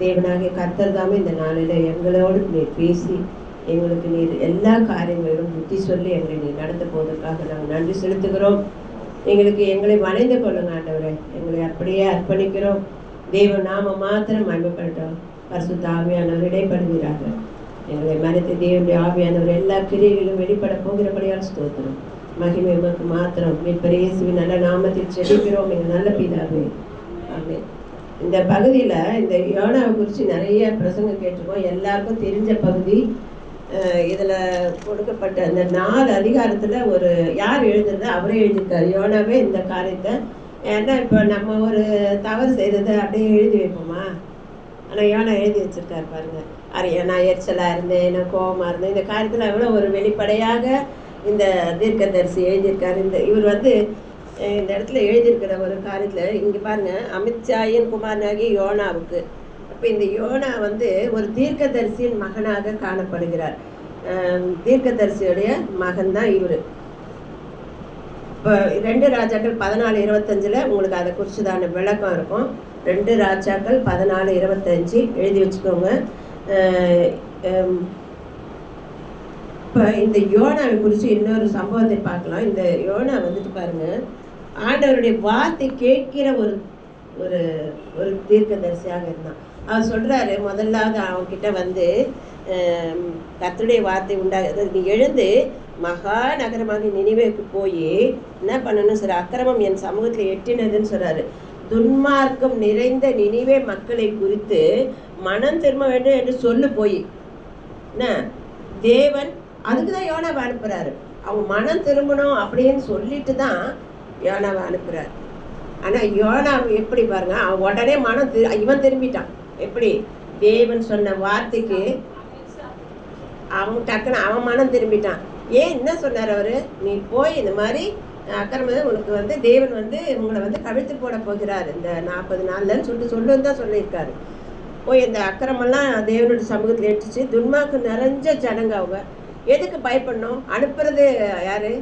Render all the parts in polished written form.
தேவனாகிய கர்த்தர் தாமே இந்த நாளில் எங்களோடு நீர் பேசி எங்களுக்கு நீர் எல்லா காரியங்களிலும் புத்தி சொல்லி எங்களை நீர் நடத்த போவதற்காக நாங்கள் நன்றி செலுத்துகிறோம். எங்களை வளைந்து கொள்ளுங்க ஆண்டவரே, எங்களை அப்படியே அர்ப்பணிக்கிறோம். தேவ நாம மாத்திரம் மகிமைப்படட்டும். பரிசுத்த ஆவியானவர் இடைப்படுகிறாங்க. எங்களை மறைத்து தேவனுடைய ஆவியானவர் எல்லா கிரியைகளிலும் வெளிப்பட போகிறபடியால் ஸ்தோத்திரம். மகிமை உமக்கு மாத்திரம். மீட்பர் இயேசுவின் நல்ல நாமத்தில் செபிக்கிறோம் எங்கள் நல்ல பிதாவே, ஆமென். இந்த பகுதியில் இந்த யோனாவை குறித்து நிறைய பிரசங்கம் கேட்டிருக்கோம். எல்லாருக்கும் தெரிஞ்ச பகுதி. இதில் கொடுக்கப்பட்ட அந்த 4 அதிகாரத்தில் ஒரு யார் எழுதுறது அவரே எழுதியிருக்காரு. யோனாவே இந்த காரியத்தை, ஏன்னா இப்போ நம்ம ஒரு தவறு செய்ததை அப்படியே எழுதி வைப்போமா? ஆனால் யோனா எழுதி வச்சிருக்காரு பாருங்க. நான் எரிச்சலாக இருந்தேன், நான் கோபமாக இருந்தேன். இந்த காரியத்தில் எவ்வளோ ஒரு வெளிப்படையாக இந்த தீர்க்கதரிசி எழுதியிருக்காரு. இவர் இந்த இடத்துல எழுதியிருக்கிற ஒரு காரியத்தில் இங்கே பாருங்கள், அமித்ஷாயின் குமாரனாகி யோனாவுக்கு. அப்போ இந்த யோனா ஒரு தீர்க்கதரிசியின் மகனாக காணப்படுகிறார். தீர்க்கதரிசியுடைய மகன் தான் இவர். இப்போ 2 ராஜாக்கள் 14:25 உங்களுக்கு அதை குறிச்சுதான விளக்கம் இருக்கும். 2 ராஜாக்கள் 14:25 எழுதி வச்சுக்கோங்க. இப்போ இந்த யோனாவை குறித்து இன்னொரு சம்பவத்தை பார்க்கலாம். இந்த யோனா பாருங்க, ஆண்டவருடைய வார்த்தை கேட்கிற ஒரு ஒரு ஒரு தீர்க்கதரிசியாக இருந்தான். அவர் சொல்கிறாரு, முதலாவது அவன்கிட்ட கர்த்தருடைய வார்த்தை உண்டாகுது, நீ எழுந்து மகா நகரமாக நினிவேக்கு போய் என்ன பண்ணணும்னு சொல்ற, அக்கிரமம் என் சமூகத்தில் எட்டினதுன்னு சொல்கிறாரு. துன்மார்க்கம் நிறைந்த நினிவே மக்களை குறித்து மனம் திரும்ப வேண்டும் என்று சொல்லு போய் என்ன தேவன் அதுக்கு தான் யோனாவை அனுப்புகிறாரு. அவங்க மனம் திரும்பணும் அப்படின்னு சொல்லிட்டு தான் யோனாவை அனுப்புகிறார். ஆனால் யோனாவை எப்படி பாருங்க, அவன் உடனே இவன் திரும்பிட்டான். எப்படி? தேவன் சொன்ன வார்த்தைக்கு அவன் டக்குன்னு அவன் மனம் திரும்பிட்டான். ஏன் என்ன சொன்னார் அவர்? நீ போய் இந்த மாதிரி அக்கிரமம் உனக்கு தேவன் உங்களை கவிழ்த்து போட போகிறார் இந்த 40 நாள்லன்னு சொல்லுன்னு தான் சொல்லியிருக்காரு. போய் இந்த அக்கிரமெல்லாம் தேவனுடைய சமூகத்தில் எட்டுச்சு. துன்மார்க்கம் நிறைஞ்ச ஜனங்க. அவங்க எதுக்கு பயப்படணும்? அனுப்புறது யாரு?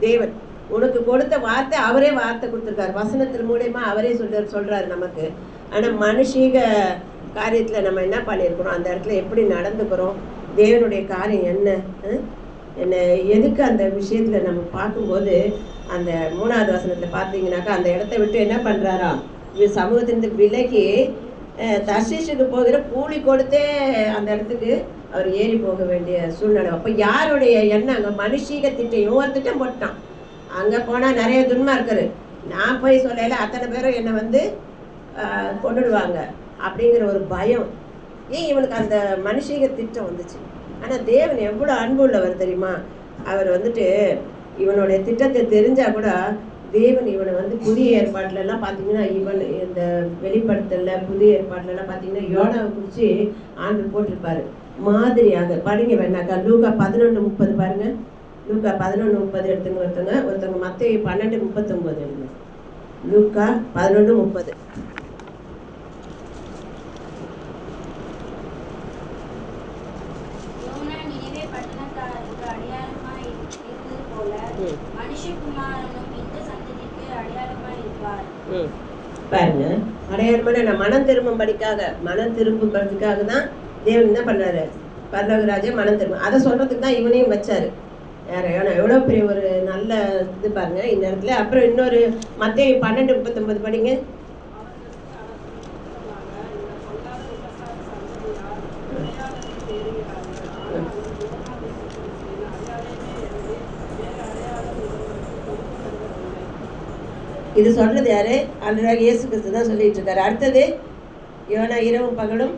தேவன். உனக்கு கொடுத்த வார்த்தை அவரே வார்த்தை கொடுத்துருக்காரு. வசனத்தின் மூலயமா அவரே சொல்றாரு நமக்கு. ஆனால் மனுஷீக காரியத்தில் நம்ம என்ன பண்ணியிருக்கிறோம், அந்த இடத்துல எப்படி நடந்துக்கிறோம், தேவனுடைய காரியம் என்ன எதுக்கு அந்த விஷயத்தில் நம்ம பார்க்கும்போது அந்த 3வது வசனத்தில் பார்த்தீங்கன்னாக்கா அந்த இடத்த விட்டு என்ன பண்ணுறாரா, சமூகத்திலிருந்து விலகி தர்ஷீஷுக்கு போகிற கூலி கொடுத்தே அந்த இடத்துக்கு அவர் ஏறி போக வேண்டிய சூழ்நிலை. அப்போ யாருடைய எண்ணம்? அங்கே மனுஷீக திட்டம். ஒவ்வொரு திட்டம் போட்டான். அங்கே போனால் நிறைய துன்மார்க்கரு, நான் போய் சொல்லல அத்தனை பேரும் என்னை கொண்டுடுவாங்க அப்படிங்கிற ஒரு பயம். ஏன் இவனுக்கு அந்த மனுஷீக திட்டம் வந்துச்சு. ஆனால் தேவன் எவ்வளோ அன்பு உள்ளவர் தெரியுமா? அவர் இவனுடைய திட்டத்தை தெரிஞ்சால் கூட தேவன் இவனை புதிய ஏற்பாட்டிலலாம் பார்த்தீங்கன்னா, இவன் இந்த வெளிப்படுத்தல புதிய ஏற்பாட்டிலலாம் பார்த்தீங்கன்னா யோனாவை குறித்து ஆண்டு போட்டிருப்பாரு மாதிரியாக. படிங்க வேணாக்கா, லூக்கா 11:30 பாருங்க. லூக்கா 11:30 எடுத்துங்க. ஒருத்தவங்க மத்தேயு 12:39 எடுங்க. லூக்கா 11:30. பாருங்க, அடையாளமான மனம் திரும்பும்படிக்காக தான் தேவன் என்ன பண்றாரு, பரலோகராஜன் மனம் திரும்ப அதை சொல்றதுக்கு தான் இவனையும் வச்சாரு. எவ்வளோ பெரிய ஒரு நல்ல இது பாருங்க இந்த இடத்துல. அப்புறம் இன்னொரு மத்தேயு 12:39 படிங்க. இது சொல்றது யாரு? ஆண்டவராகிய இயேசு கிறிஸ்து தான் சொல்லிட்டு இருக்காரு. அடுத்தது யோனா இரவும் பகலும்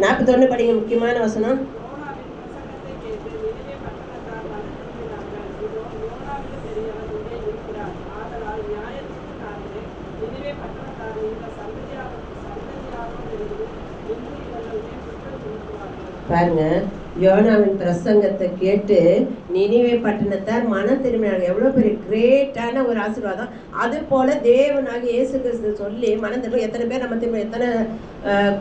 41 படிங்க, முக்கியமான வசனம். பாருங்க, யோனாவின் பிரசங்கத்தை கேட்டு நினிவே பட்டணத்தார் மனம் திரும்பினார்கள். எவ்வளவு பெரிய கிரேட்டான ஒரு ஆசீர்வாதம். அது போல தேவனாக இயேசு கிறிஸ்து சொல்லி மனம் திரும்ப எத்தனை பேர் நம்ம திரும்ப எத்தனை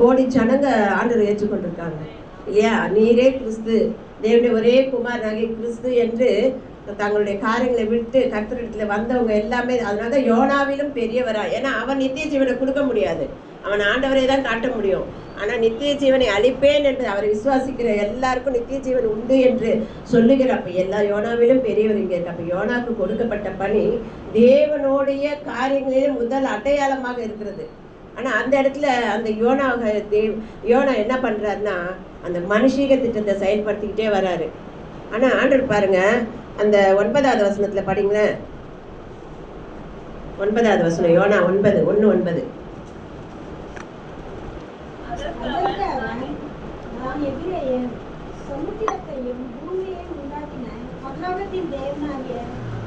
கோடி ஜனங்க ஆண்டவர் ஏற்றுக்கொண்டிருக்காங்க இல்லையா? நீரே கிறிஸ்து, தேவனுடைய ஒரே குமாரனாகிய கிறிஸ்து என்று தங்களுடைய காரியங்களை விட்டு கர்த்தரிடத்துல வந்தவங்க எல்லாமே. அதனாலதான் யோனாவிலும் பெரியவரா, ஏன்னா அவன் நித்திய ஜீவனை கொடுக்க முடியாது, அவன் ஆண்டவரை தான் காட்ட முடியும். ஆனால் நித்திய ஜீவனை அளிப்பேன் என்று அவரை விசுவாசிக்கிற எல்லாருக்கும் நித்திய ஜீவன் உண்டு என்று சொல்லுகிற அப்போ எல்லா யோனாவிலும் பெரியவர் இங்கே இருக்கு. அப்போ யோனாவுக்கு கொடுக்கப்பட்ட பணி தேவனுடைய காரியங்களிலும் முதல் அடையாளமாக இருக்கிறது. ஆனால் அந்த இடத்துல அந்த யோனா என்ன பண்ணுறாருன்னா அந்த மனுஷீக திட்டத்தை செயல்படுத்திக்கிட்டே வராரு. ஆனால் ஆண்டவர் பாருங்க, அந்த 9வது வசனத்தில் படிங்களேன். 9வது வசனம், யோனா 9:1-9. சமுத்திரத்தையும் பூமியையும் உண்டாக்கின பரலோகத்தின் தேவனாகிய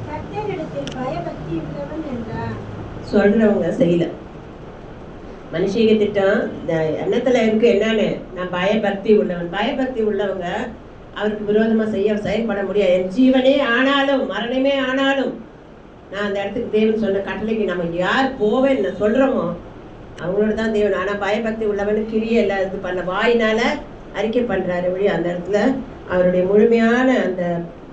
கர்த்தரிடத்தில் பயபக்தி உள்ளவன் என்றார். சொல்றவங்க செய்யல. மனுஷீக திட்டம் எண்ணத்துல இருக்கு என்னன்னு, நான் பயபக்தி உள்ளவன். பயபக்தி உள்ளவங்க அவருக்கு விரோதமா செயல்பட முடியாது. என் ஜீவனே ஆனாலும் மரணமே ஆனாலும் நான் அந்த இடத்துக்கு தேவன் சொன்ன கட்டளைக்கு நம்ம யார் போவேன்னு சொல்றோமோ அவங்களோட தான் தேவன். ஆனால் பயபக்தி உள்ளவனு கிரியை எல்லாம் இது பண்ண வாயினால அறிக்கை பண்றாரு வழி. அந்த இடத்துல அவருடைய முழுமையான அந்த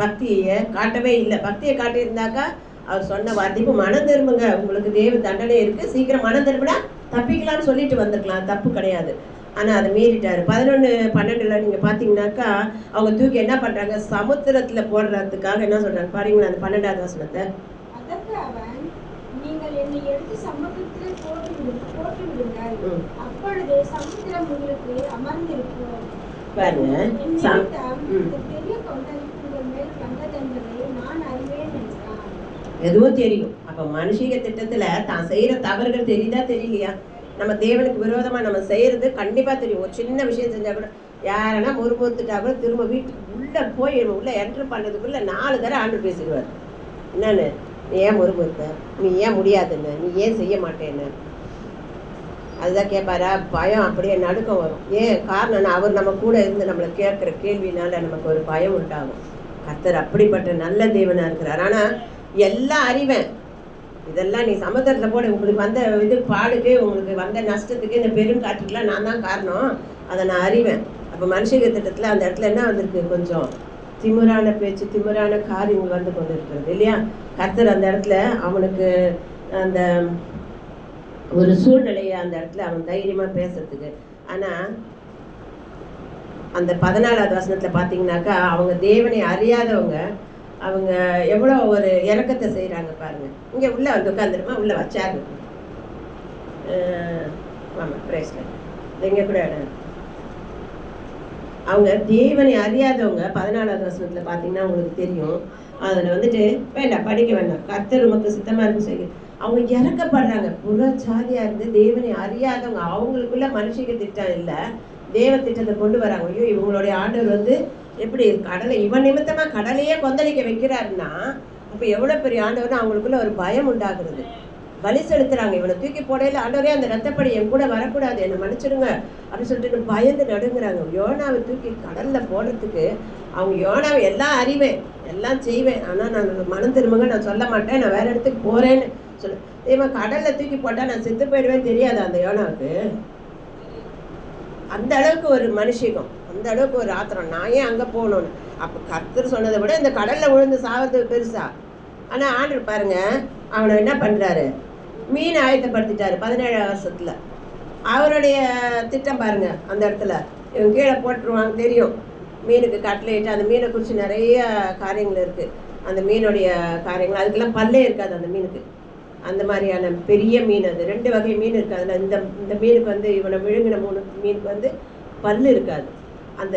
பக்தியை காட்டவே இல்லை. பக்தியை காட்டியிருந்தாக்கா அவர் சொன்ன வார்த்தைக்கு மனம் திரும்புங்க, உங்களுக்கு தேவ தண்டனை இருக்கு, சீக்கிரம் மனம் திரும்பினா தப்பிக்கலாம்னு சொல்லிட்டு வந்திருக்கலாம், தப்பு கிடையாது. ஆனால் அதை மீறிட்டாரு. 11-12 நீங்க பாத்தீங்கன்னாக்கா அவங்க தூக்கி என்ன பண்றாங்க, சமுத்திரத்துல போடுறதுக்காக என்ன சொல்றாங்க பாருங்களா, அந்த 12வது வசனத்தை. அதற்கு அவன், நீங்கள் என்னை எடுத்து சமுத்திரத்திலே போட்டு விடுங்கள், அப்பொழுது சமுத்திரம் உங்களுக்கு அமர்ந்திருக்கும். பாருங்க, பெரிய கொந்தளிப்பு உங்கள் மேல் வந்ததென்பதை நான் அறிவேன் என்றான். எதுவும் தெரியும். அப்ப மனுஷீக திட்டத்துல தான் செய்யற தவறுகள் தெரியுதா தெரியலையா? நம்ம தேவனுக்கு விரோதமா நம்ம செய்யறது கண்டிப்பா தெரியும். ஒரு சின்ன விஷயம் செஞ்சா கூட யாரனா முறுமுறுத்துட்டா கூட திரும்ப வீட்டுக்கு உள்ள போய் உள்ள என்ட்ரு பண்ணதுக்குள்ள 4 தடவை ஆண்டு பேசிடுவார். என்னன்னு, நீ ஏன் முறுமுறுத்த, நீ ஏன் முடியாதுன்னு, நீ ஏன் செய்ய மாட்டேன்னு அதுதான் கேட்பாரா? பயம், அப்படியே நடுக்கம் வரும். ஏன் காரணம், அவர் நம்ம கூட இருந்து நம்மளை கேட்குற கேள்வினால நமக்கு ஒரு பயம் உண்டாகும். கர்த்தர் அப்படிப்பட்ட நல்ல தேவனா இருக்கிறார். ஆனா எல்லாம் அறிவேன், இதெல்லாம் நீ சமுத்திரத்தில் போட உங்களுக்கு வந்த இது பாடுக்கு, உங்களுக்கு வந்த நஷ்டத்துக்கு, இந்த பெரும் காற்றுக்கெல்லாம் நான் தான் காரணம், அதை நான் அறிவேன். அப்போ மனுஷக திட்டத்தில் அந்த இடத்துல என்ன வந்திருக்கு, கொஞ்சம் திமிரான பேச்சு, திமிரான காரியங்கள் வந்து கொண்டு இருக்கிறது இல்லையா? கர்த்தர் அந்த இடத்துல அவனுக்கு அந்த ஒரு சூழ்நிலையை அந்த இடத்துல அவன் தைரியமா பேசுறதுக்கு. ஆனா அந்த 14வது வசனத்துல பாத்தீங்கன்னாக்கா அவங்க தேவனை அறியாதவங்க அவங்க எவ்வளோ ஒரு இறக்கத்தை செய்கிறாங்க பாருங்க. இங்கே உள்ளே வந்து உட்காந்துருமா, உள்ளே வச்சாரு. ஆமாம், பிரேஸ்ல இங்கே கூட அவங்க தேவனை அறியாதவங்க 14வது வசனத்தில் பார்த்தீங்கன்னா உங்களுக்கு தெரியும். அதில் வந்துட்டு வேண்டாம், படிக்க வேண்டாம், கர்த்தர் உமக்கு சித்தமாக இருக்கு செய்ய. அவங்க இறக்கப்படுறாங்க. புற சாதியாக இருந்து தேவனை அறியாதவங்க, அவங்களுக்குள்ள மனுஷிக திட்டம் இல்லை, தேவ திட்டத்தை கொண்டு வராங்க. ஐயோ, இவங்களுடைய ஆண்டவர் வந்து எப்படி கடலை இவன் நிமித்தமாக கடலையே கொந்தளிக்க வைக்கிறாருன்னா அப்போ எவ்வளோ பெரிய ஆண்டவர்னு அவங்களுக்குள்ள ஒரு பயம் உண்டாகிறது. பலி செலுத்துறாங்க. இவனை தூக்கி போடையில, ஆண்டவரே அந்த ரத்தப்படி என் கூட வரக்கூடாது, என்னை மன்னிச்சிடுங்க அப்படின்னு சொல்லிட்டு பயந்து நடுங்குறாங்க. யோனாவை தூக்கி கடலில் போடுறதுக்கு அவங்க யோனாவை எல்லாம் அறிவேன், எல்லாம் செய்வேன், ஆனால் நான் மனம் திரும்புங்க, நான் சொல்ல மாட்டேன், நான் வேற இடத்துக்கு போகிறேன்னு சொல்லு. இவன் கடலில் தூக்கி போட்டால் நான் செத்து போயிடுவேன் தெரியாது அந்த யோனாவுக்கு. அந்த அளவுக்கு ஒரு மனுஷிகம், அந்த அளவுக்கு ஒரு ஆத்திரம், நான் ஏன் அங்கே போகணும்னு. அப்போ கர்த்தர் சொன்னதை விட இந்த கடலில் விழுந்து சாவது பெருசா. ஆனால் ஆண்டவர் பாருங்க, அவனை என்ன பண்ணுறாரு, மீன் ஆயத்தப்படுத்திட்டாரு 17ஆம் வருஷத்தில். அவருடைய திட்டம் பாருங்க, அந்த இடத்துல இவங்க கீழே போட்டுருவாங்க தெரியும். மீனுக்கு கட்லேட்டு, அந்த மீனை குறித்து நிறைய காரியங்கள் இருக்குது. அந்த மீனுடைய காரியங்கள், அதுக்கெல்லாம் பல்லே இருக்காது அந்த மீனுக்கு. அந்த மாதிரியான பெரிய மீன், அது 2 வகை மீன் இருக்குது. அதில் இந்த மீனுக்கு வந்து இவனை விழுங்கின 3 மீனுக்கு வந்து பல்லு இருக்காது. அந்த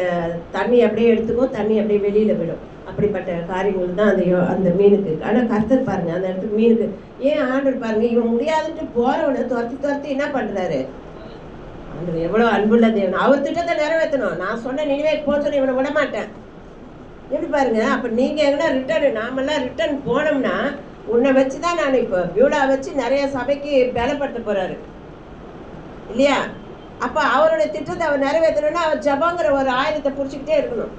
தண்ணி அப்படியே எடுத்துக்கும், தண்ணி அப்படியே வெளியில் விடும். அப்படிப்பட்ட காரியங்கள் தான் அந்த மீனுக்கு இருக்குது. ஆனால் கர்த்தர் பாருங்க அந்த இடத்துக்கு மீனுக்கு ஏன் ஆண்டவர் பாருங்க, இவன் முடியாதுன்ட்டு போறவனை துரத்தி என்ன பண்ணுறாரு? ஆண்டவர் எவ்வளோ அன்புள்ள தேவன், அவர் திட்டத்தை நிறைவேற்றணும். நான் சொன்ன நினைவே போச்சோன்னு இவனை விட மாட்டேன். எப்படி பாருங்க, அப்போ நீங்கள் எங்கன்னா நாமெல்லாம் ரிட்டர்ன் போனோம்னா உன்னை வச்சு தான் நான் இப்போ பியூலா வச்சு நிறைய சபைக்கு பலப்படுத்த போகிறாரு இல்லையா? அப்போ அவருடைய திட்டத்தை அவர் நிறைவேற்றணும்னா அவர் ஜபங்கிற ஒரு ஆயுதத்தை பிடிச்சிக்கிட்டே இருக்கணும்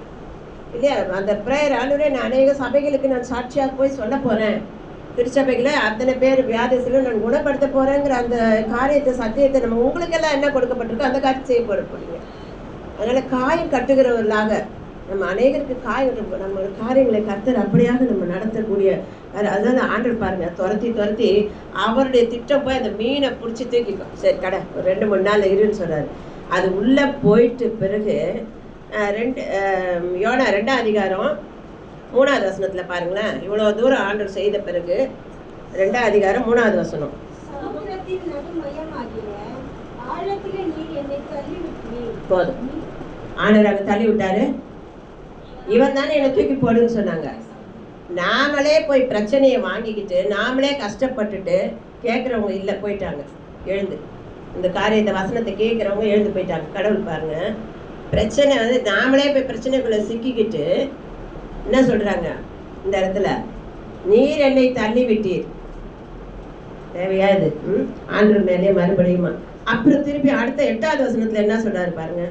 இல்லையா? அந்த ப்ரேயர் ஆண்டவரே நான் அநேக சபைகளுக்கு நான் சாட்சியாக போய் சொல்ல போகிறேன், திருச்சபைகளை அத்தனை பேர் வியாதிசிலும் நான் குணப்படுத்த போகிறேங்கிற அந்த காரியத்தை சத்தியத்தை நம்ம உங்களுக்கெல்லாம் என்ன கொடுக்கப்பட்டிருக்கோ அந்த காரியத்தை செய்ய போகிறீங்க. அதனால் காயம் கட்டுகிறவர்களாக நம்ம அநேகருக்கு காயம் நம்ம காரியங்களை கர்த்தர் அப்படியாக நம்ம நடத்தக்கூடிய அதாவது ஆண்டவர் பாருங்க துரத்தி அவருடைய திட்டம் போய் அந்த மீனை பிடிச்சி தூக்கிக்கும். சரி கடை ஒரு 2-3 நாள் இருன்னு சொல்கிறாரு. அது உள்ளே போயிட்டு பிறகு யோனா 2ஆம் அதிகாரம் 3வது வசனத்தில் பாருங்களேன். இவ்வளோ தூரம் ஆண்டவர் செய்த பிறகு 2ஆம் அதிகாரம் 3வது வசனம். போதும், ஆண்டவர் அங்கே தள்ளி விட்டாரு. இவன் தானே என்னை தூக்கி போடுன்னு சொன்னாங்க. நாமளே போய் பிரச்சனையை வாங்கிக்கிட்டு நாமளே கஷ்டப்பட்டுட்டு கேட்குறவங்க இல்லை, போயிட்டாங்க எழுந்து. இந்த காரியத்தை வசனத்தை கேட்குறவங்க எழுந்து போயிட்டாங்க. கடவுள் பாருங்க, பிரச்சனை வந்து நாமளே போய் பிரச்சனைக்குள்ளே சிக்கிக்கிட்டு என்ன சொல்கிறாங்க இந்த இடத்துல, நீர் என்னை தள்ளி விட்டீர். தேவையா இது? ஆண்டவர் மேலே மறுபடியுமா? அப்புறம் திருப்பி அடுத்த 8வது வசனத்தில் என்ன சொல்கிறாரு பாருங்க.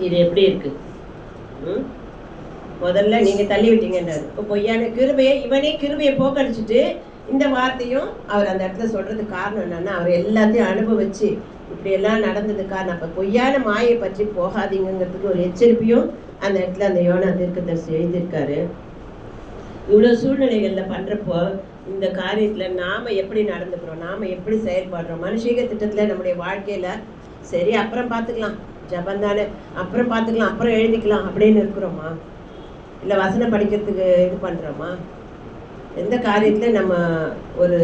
இது எப்படி இருக்கு? முதல்ல நீங்க தள்ளி விட்டீங்கன்றாரு. இப்போ பொய்யான கிருபையை இவனே கிருபையை போக்கடிச்சிட்டு இந்த வார்த்தையும் அவர் அந்த இடத்துல சொல்றதுக்கு காரணம் என்னன்னா, அவர் எல்லாத்தையும் அனுபவிச்சு இப்படி எல்லாம் நடந்தது காரணம். அப்ப பொய்யான மாயை பற்றி போகாதீங்கிறதுக்கு ஒரு எச்சரிப்பையும் அந்த இடத்துல அந்த யோனா தீர்க்கதரிசி எழுதியிருக்காரு. இவ்வளவு சூழ்நிலைகள்ல பண்றப்போ இந்த காரியத்துல நாம எப்படி நடந்துக்கிறோம், நாம எப்படி செயல்படுறோம், மனுஷீக திட்டத்துல நம்முடைய வாழ்க்கையில சரி அப்புறம் பார்த்துக்கலாம், ஜபம் தானே அப்புறம் பார்த்துக்கலாம், அப்புறம் எழுதிக்கலாம் அப்படின்னு இருக்கிறோமா? இல்லை வசனம் படிக்கிறதுக்கு இது பண்ணுறோமா? எந்த காரியத்தில் நம்ம ஒரு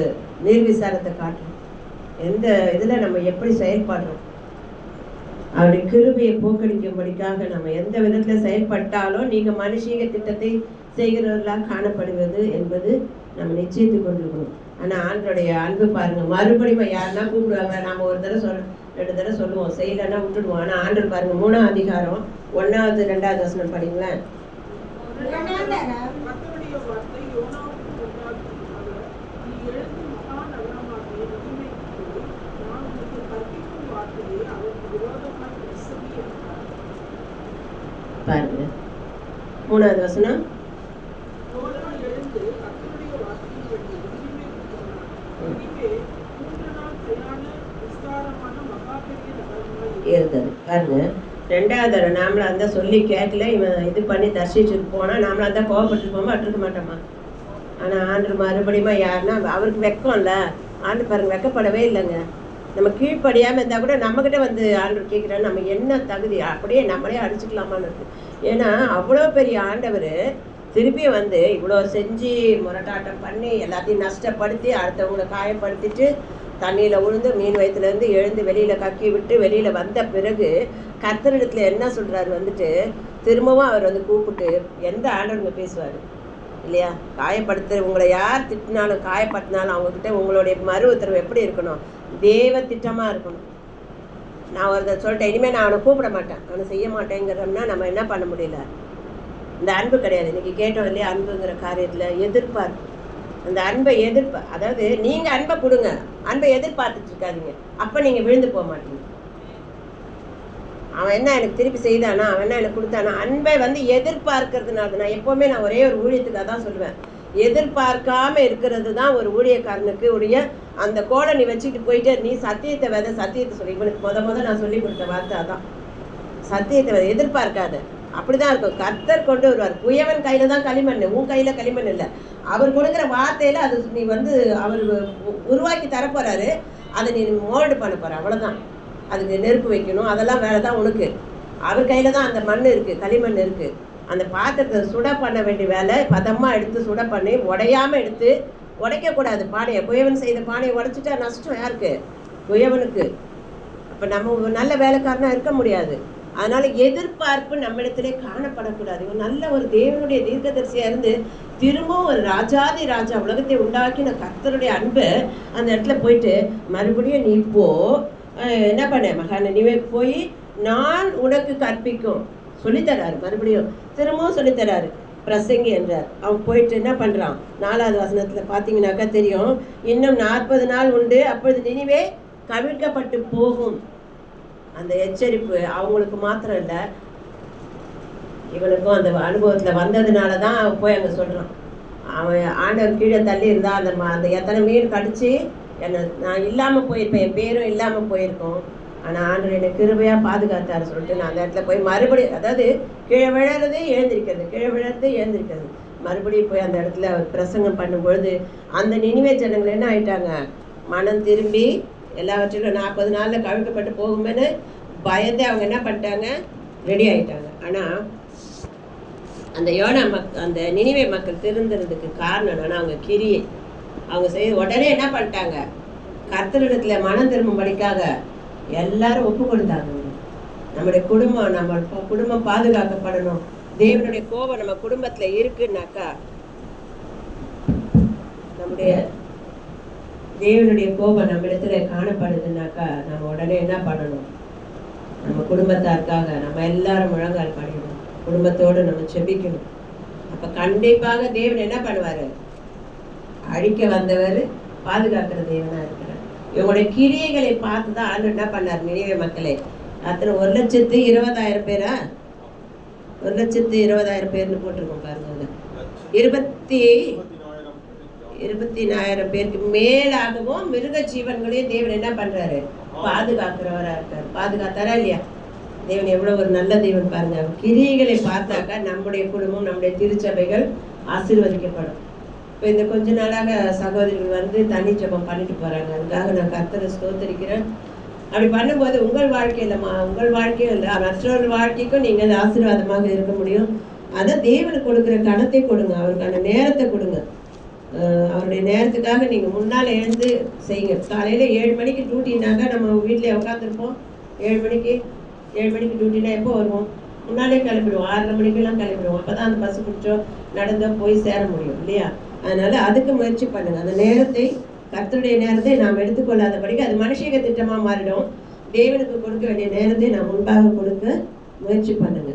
நீர்விசாரத்தை காட்டுறோம், எந்த இதில் நம்ம எப்படி செயல்படுறோம்? அவருடைய கிருபையை போக்கடிக்கும்படிக்காக நம்ம எந்த விதத்தில் செயல்பட்டாலும் நீங்கள் மனுஷீக திட்டத்தை செய்கிறவர்களாக காணப்படுவது என்பது நம்ம நிச்சயித்து கொண்டிருக்கணும். ஆனால் ஆண்டோடைய அன்பு பாருங்க, மறுபடியும் யாருன்னா கூப்பிடுவாங்க, நாம் ஒரு தடவை 2 தடவை சொல்லுவோம், செய்யலைன்னா விட்டுடுவோம். ஆனால் ஆண்டர் பாருங்க 3ஆம் அதிகாரம் 1வது 2வது வசனம் படிங்களேன். பாருங்க 3வது வசனம். இருந்தது பாருங்க. 2வது தடவை நாமளா இருந்தால் சொல்லி கேட்கல, இவன் இது பண்ணி தர்ஷிச்சுட்டு போனால் நாமளா இருந்தால் கோவப்பட்டு போமா அட்டிருக்க மாட்டோமா? ஆனால் ஆண்டு மறுபடியுமா யாருன்னா அவருக்கு வெக்கம் இல்லை. ஆண்டு பாருங்க வெக்கப்படவே இல்லைங்க. நம்ம கீழ்ப்படியாமல் இருந்தால் கூட நம்மக்கிட்ட வந்து ஆண்டு கேட்குறாரு, நம்ம என்ன தகுதி அப்படியே நம்மளே அடிச்சுக்கலாமான்னு இருக்குது. ஏன்னா அவ்வளோ பெரிய ஆண்டவர் திருப்பி வந்து இவ்வளோ செஞ்சு முரட்டாட்டம் பண்ணி எல்லாத்தையும் நஷ்டப்படுத்தி அடுத்தவங்களை காயப்படுத்திட்டு தண்ணியில் விழுந்து மீன் வயிற்றுலேருந்து எழுந்து வெளியில் கக்கி விட்டு வெளியில் வந்த பிறகு கர்த்தரிடத்துல என்ன சொல்கிறாரு வந்துட்டு, திரும்பவும் அவர் வந்து கூப்பிட்டு எந்த ஆண்டவங்க பேசுவார் இல்லையா? உங்களை யார் திட்டினாலும் காயப்படுத்தினாலும் அவங்கக்கிட்ட உங்களுடைய மறு உத்தரவு எப்படி இருக்கணும்? தேவ திட்டமாக இருக்கணும். நான் ஒரு சொல்லிட்டேன், இனிமேல் நான் அவனை கூப்பிட மாட்டேன், அவனை செய்ய மாட்டேங்கிறோம்னா நம்ம என்ன பண்ண முடியல? இந்த அன்பு கிடையாது. இன்றைக்கி கேட்டோம் இல்லையா, அன்புங்கிற காரியத்தில் எதிர்பார்ப்பு. அந்த அன்பை அதாவது நீங்கள் அன்பை கொடுங்க, அன்பை எதிர்பார்த்துட்டு இருக்காதீங்க, அப்போ நீங்கள் விழுந்து போக மாட்டீங்க. அவன் என்ன எனக்கு திருப்பி செய்தானா, அவன் என்ன எனக்கு கொடுத்தானா, அன்பை வந்து எதிர்பார்க்கறதுனால நான் எப்போவுமே நான் ஒரே ஒரு ஊழியத்துக்காக தான் சொல்லுவேன், எதிர்பார்க்காம இருக்கிறது தான் ஒரு ஊழியக்காரனுக்கு உடைய அந்த கோலை நீ வச்சுக்கிட்டு போயிட்டு நீ சத்தியத்தை சத்தியத்தை சொல்லி இவனுக்கு முத நான் சொல்லி கொடுத்த வார்த்தை அதான், சத்தியத்தை எதிர்பார்க்காத. அப்படிதான் இருக்கும். கர்த்தர் கொண்டு வருவார். குயவன் கையில தான் களிமண், உன் கையில களிமண் இல்லை. அவர் கொடுக்குற வார்த்தையில அது நீ வந்து அவர் உருவாக்கி தரப்போறாரு, அதை நீ மோல்டு பண்ண போற, அவ்வளவுதான். அதுக்கு நெருப்பு வைக்கணும், அதெல்லாம் வேலை தான் உனக்கு. அவர் கையில தான் அந்த மண் இருக்கு, களிமண் இருக்கு. அந்த பாத்திரத்தை சுட பண்ண வேண்டிய வேலை பதமா எடுத்து சுட பண்ணி உடையாம எடுத்து உடைக்கக்கூடாது பானையை. குயவன் செய்த பானையை உடைச்சிட்டா நஷ்டம் யாருக்கு? குயவனுக்கு. அப்போ நம்ம நல்ல வேலைக்காரனாக இருக்க முடியாது. அதனால எதிர்பார்ப்பு நம்மிடத்திலே காணப்படக்கூடாது. இவன் நல்ல ஒரு தேவனுடைய தீர்க்கதரிசியாக இருந்து திரும்பவும் ஒரு ராஜாதி ராஜா உலகத்தை உண்டாக்கின கர்த்தருடைய அன்பை அந்த இடத்துல போயிட்டு மறுபடியும் நீ இப்போ என்ன பண்ண மகா நினிவேக்கு போய் நான் உனக்கு கற்பிக்கும் சொல்லித்தராரு. மறுபடியும் திரும்பவும் சொல்லித்தராரு. பிரசங்கி என்றார். அவன் போயிட்டு என்ன பண்ணுறான்? 4வது வசனத்தில் பார்த்தீங்கன்னாக்கா தெரியும். இன்னும் 40 நாள் உண்டு, அப்பொழுது நினிவே கவிழ்க்கப்பட்டு போகும். அந்த எச்சரிப்பு அவங்களுக்கு மாத்திரம் இல்லை, இவனுக்கும் அந்த அனுபவத்தில் வந்ததுனால தான் போய் அங்கே சொல்கிறான். அவன் ஆண்டவர் கீழே தள்ளி இருந்தா அந்த எத்தனை மீன் கடிச்சு என்னை நான் இல்லாமல் போயிருப்பேன், என் பேரும் இல்லாமல் போயிருக்கோம். ஆனால் ஆண்டவர் என்னை கிருபையாக பாதுகாத்தார் சொல்லிட்டு நான் அந்த இடத்துல போய் மறுபடியும், அதாவது கீழே விழறதே எழுந்திருக்கிறது, கீழே விழறதே எழுந்திருக்கிறது. மறுபடியும் போய் அந்த இடத்துல அவர் பிரசங்கம் பண்ணும்பொழுது அந்த நினிவே ஜனங்கள் என்ன ஆயிட்டாங்க? மனம் திரும்பி எல்லாவற்றிலும் 40 நாளில் கவிழ்க்கப்பட்டு போகும்போது பயந்து அவங்க என்ன பண்ணிட்டாங்க? ரெடி ஆகிட்டாங்க. ஆனால் அந்த யோனா அந்த நினிவே மக்கள் திருந்துறதுக்கு காரணம் என்னன்னா அவங்க கிரியை. அவங்க செய்ய உடனே என்ன பண்ணிட்டாங்க? கர்த்தரிடத்துல மனம் திரும்பும்படிக்காக எல்லாரும் ஒப்பு கொடுத்தாங்க. நம்முடைய குடும்பம், நம்ம குடும்பம் பாதுகாக்கப்படணும். தேவனுடைய கோபம் நம்ம குடும்பத்தில் இருக்குன்னாக்கா, நம்முடைய தேவனுடைய கோபம் நம்ம இடத்துல காணப்படுதுன்னாக்கா நம்ம உடனே என்ன பண்ணணும்? நம்ம குடும்பத்தாருக்காக நம்ம எல்லாரும் முழங்கால் படிக்கணும், குடும்பத்தோடு நம்ம செபிக்கணும். அப்போ கண்டிப்பாக தேவன் என்ன பண்ணுவார்? அழிக்க வந்தவர் பாதுகாக்கிற தேவனாக இருக்கிறார். இவங்களுடைய கிரியைகளை பார்த்து தான் ஆண்டு என்ன பண்ணார்? நினிவே மக்களே அத்தனை 1,20,000 பேரா? 1,20,000 பேர்னு போட்டிருக்கோம் பாருங்க. 20,000 பேருக்கு மேலாகவும் மிருக ஜீவன்களையும் தேவன் என்ன பண்றாரு? பாதுகாக்கிறவரா இருக்காரு. பாதுகாத்தாரா இல்லையா? தேவன் எவ்வளவு ஒரு நல்ல தேவன் பாருங்க. கிரியைகளை பார்த்தாக்கா நம்முடைய குடும்பம், நம்முடைய திருச்சபைகள் ஆசீர்வதிக்கப்படும். இப்போ இந்த கொஞ்ச நாளாக சகோதரிகள் வந்து தனி ஜெபம் பண்ணிட்டு போறாங்க. அதுக்காக நான் கர்த்தரை ஸ்தோத்திரிக்கிறேன். அப்படி பண்ணும்போது உங்கள் வாழ்க்கையிலமா, உங்கள் வாழ்க்கையும் இல்லை, மற்றொரு வாழ்க்கைக்கும் நீங்கள் ஆசீர்வாதமாக இருக்க முடியும். அதை தேவனுக்கு கொடுக்குற கணத்தை கொடுங்க, அவருக்கான நேரத்தை கொடுங்க. அவருடைய நேரத்துக்காக நீங்கள் முன்னால் எழுந்து செய்யுங்க. காலையில் 7 மணிக்கு டியூட்டினாக்கா நம்ம வீட்டில் உட்காந்துருப்போம். 7 மணிக்கு டியூட்டினா எப்போ வருவோம்? முன்னாலே கிளம்பிடுவோம். 6:30 மணிக்கெல்லாம் கிளம்பிடுவோம். அப்போ தான் அந்த பஸ் பிடிச்சோ நடந்தோ போய் சேர முடியும் இல்லையா? அதனால அதுக்கு முயற்சி பண்ணுங்க. அந்த நேரத்தை, கர்த்தருடைய நேரத்தை நாம் எடுத்துக்கொள்ளாதபடிக்கு அது மனுஷிக திட்டமாக மாறிடும். தேவனுக்கு கொடுக்க வேண்டிய நேரத்தை நாம் முன்பாக கொடுக்க முயற்சி பண்ணுங்க.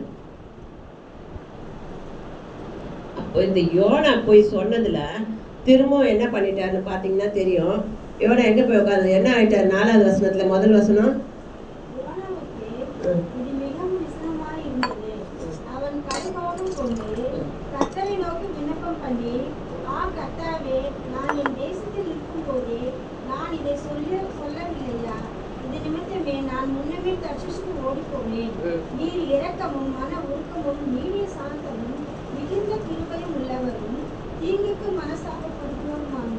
அப்போ இந்த யோனா போய் சொன்னதுல திரும்பவும் என்ன பண்ணிட்டாருன்னு பார்த்தீங்கன்னா தெரியும். யோனா எங்க போய் உட்காந்து என்ன ஆயிட்டார்? 4வது வசனத்துல முதல் வசனம், கர்த்தரை நோக்கி விண்ணப்பம் பண்ணி, கர்த்தாவே, நான் என் தேசத்தில் இருக்கும் போதே நான் இதை சொல்லவில்லையா? இது நிமித்தமே நான் முன்னமே தர்ஷீசுக்கு ஓடிப்போனேன். நீர் இரக்கமும் மன உருக்கமும் நீடிய சாந்தமும் மிகுந்த கிருபையும் உள்ளவரும் தீங்குக்கு மனசாகப்படுவோருமான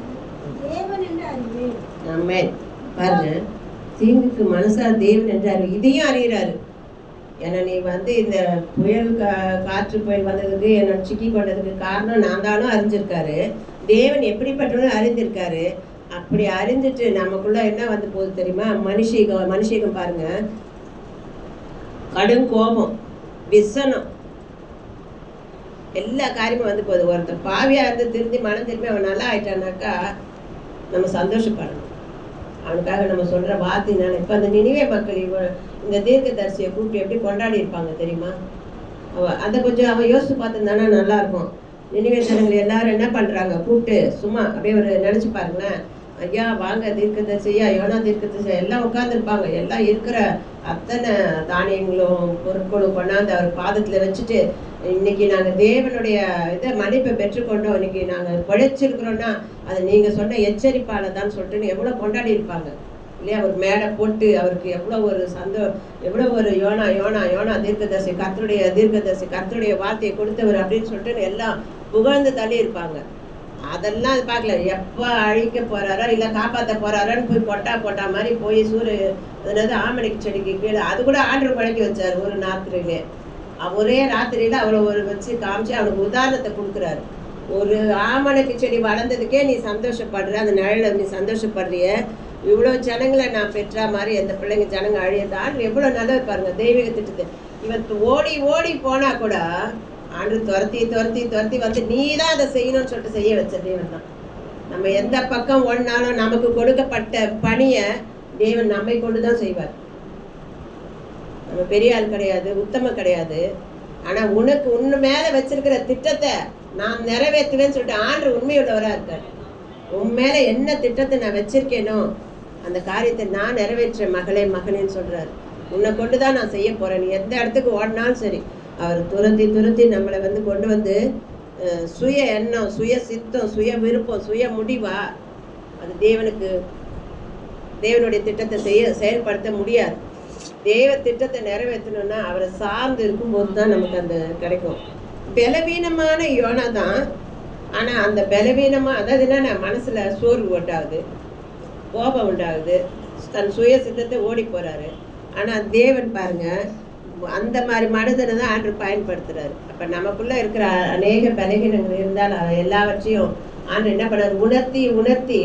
தேவன் என்று அறிவேன். ஆமென். பாருங்க, தீங்குக்கு மனசா தேவன் என்று அறிவு, இதையும் அறிகிறாரு. ஏன்னா நீ வந்து இந்த புயல் காற்று புயல் வந்ததுக்கு என்னை சிக்கி கொண்டதுக்கு காரணம் நான் தானும் அறிஞ்சிருக்காரு. தேவன் எப்படிப்பட்டவனும் அறிந்திருக்காரு. அப்படி அறிஞ்சிட்டு நமக்குள்ள என்ன வந்து போகுது தெரியுமா? மனுஷீகம் பாருங்க, கடும் கோபம், விசனம், எல்லா காரியமும் வந்து போகுது. ஒருத்தர் பாவியா இருந்து திருந்தி மனம் திரும்பி அவன் நல்லா ஆயிட்டானாக்கா நம்ம சந்தோஷப்படணும். அவனுக்காக நம்ம சொல்ற வார்த்தைனால இப்போ அந்த நினிவே மக்கள் இந்த தீர்க்கதரிசியை கூப்பிட்டு எப்படி கொண்டாடி இருப்பாங்க தெரியுமா? அதை கொஞ்சம் அவன் யோசிச்சு பார்த்துருந்தானா நல்லா இருக்கும். நினிவே ஜனங்கள் எல்லாரும் என்ன பண்றாங்க? கூப்பிட்டு சும்மா அப்படியே ஒரு நினைச்சு பாருங்களேன். ஐயா வாங்க தீர்க்கதரிசியா, யோனா தீர்க்கதரிசியா எல்லாம் உட்காந்துருப்பாங்க. எல்லாம் இருக்கிற அத்தனை தானியங்களும் பொருட்களும் கொண்டாந்து அவர் பாதத்துல வச்சுட்டு, இன்னைக்கு நாங்கள் தேவனுடைய இதை மன்னிப்பை பெற்றுக்கொண்டோம், இன்னைக்கு நாங்கள் பிழைச்சிருக்கிறோன்னா அது நீங்கள் சொன்ன எச்சரிப்பால தான் சொல்லிட்டு எவ்வளோ கொண்டாடி இருப்பாங்க இல்லையா? ஒரு மேடை போட்டு அவருக்கு எவ்வளோ ஒரு எவ்வளோ ஒரு யோனா யோனா யோனா தீர்க்கதரிசி, கர்த்தருடைய வார்த்தையை கொடுத்தவர் அப்படின்னு சொல்லிட்டு எல்லாம் புகழ்ந்து தள்ளி இருப்பாங்க. அதெல்லாம் அது பார்க்கல. எப்போ அழிக்க போறாரோ இல்லை காப்பாற்ற போறாரான்னு போய் போட்டா மாதிரி போய் அதாவது ஆமணிக்கு செடிக்கு கீழே அது கூட ஆண்டவர் பழக்கி வச்சார். ஒரு ராத்திரியிலே ஒரே ராத்திரியில அவ்வளோ ஒரு வச்சு காமிச்சு அவனுக்கு உதாரணத்தை கொடுக்குறாரு. ஒரு ஆமணக்கு செடி வளர்ந்ததுக்கே நீ சந்தோஷப்படுற, அந்த நிழல நீ சந்தோஷப்படுறிய. இவ்வளோ ஜனங்களை நான் பெற்றா மாதிரி எந்த பிள்ளைங்க ஜனங்க அழியதான் எவ்வளோ நல்லது பாருங்க தெய்வீக திட்டத்தை. இவன் ஓடி ஓடி போனா கூட ஆண்டு துரத்தி துரத்தி துரத்தி வந்து நீ தான் அதை செய்யணும்னு சொல்லிட்டு செய்ய வச்ச தேவன் தான். நம்ம எந்த பக்கம் ஓடினாலும் நமக்கு கொடுக்கப்பட்ட பணியை தேவன் நம்மை கொண்டு தான் செய்வார். நம்ம பெரிய ஆள் கிடையாது, உத்தம கிடையாது. ஆனா உனக்கு உன்னு மேல வச்சிருக்கிற திட்டத்தை நான் நிறைவேற்றுவேன்னு சொல்லிட்டு ஆண்டு உண்மையுள்ளவரா இருக்கார். உன் மேல என்ன திட்டத்தை நான் வச்சிருக்கேனோ அந்த காரியத்தை நான் நிறைவேற்ற மகளே மகனேன்னு சொல்றாரு. உன்னை கொண்டுதான் நான் செய்ய போறேன். நீ எந்த இடத்துக்கு ஓடினாலும் சரி அவர் துரத்தி துரத்தி நம்மளை வந்து கொண்டு வந்து சுய எண்ணம், சுய சித்தம், சுய விருப்பம், சுய முடிவா அது தேவனுடைய திட்டத்தை செயல்படுத்த முடியாது. தேவ திட்டத்தை நிறைவேற்றணும்னா அவரை சார்ந்து இருக்கும்போது தான் நமக்கு அந்த கிடைக்கும். பலவீனமான யோனா தான். ஆனா அந்த பலவீனமா அதாவது என்ன, மனசுல சோர்வு உண்டாகுது, கோபம் உண்டாகுது, தன் சுய சித்தத்தை ஓடி போறாரு. ஆனா தேவன் பாருங்க அந்த மாதிரி மனிதனை தான் ஆண்டு பயன்படுத்துறாரு. அப்ப நமக்குள்ள இருக்கிற அநேக பலகீனங்கள் இருந்தால் எல்லாவற்றையும் ஆண்டு என்ன பண்ணாரு, உணர்த்தி உணர்த்தி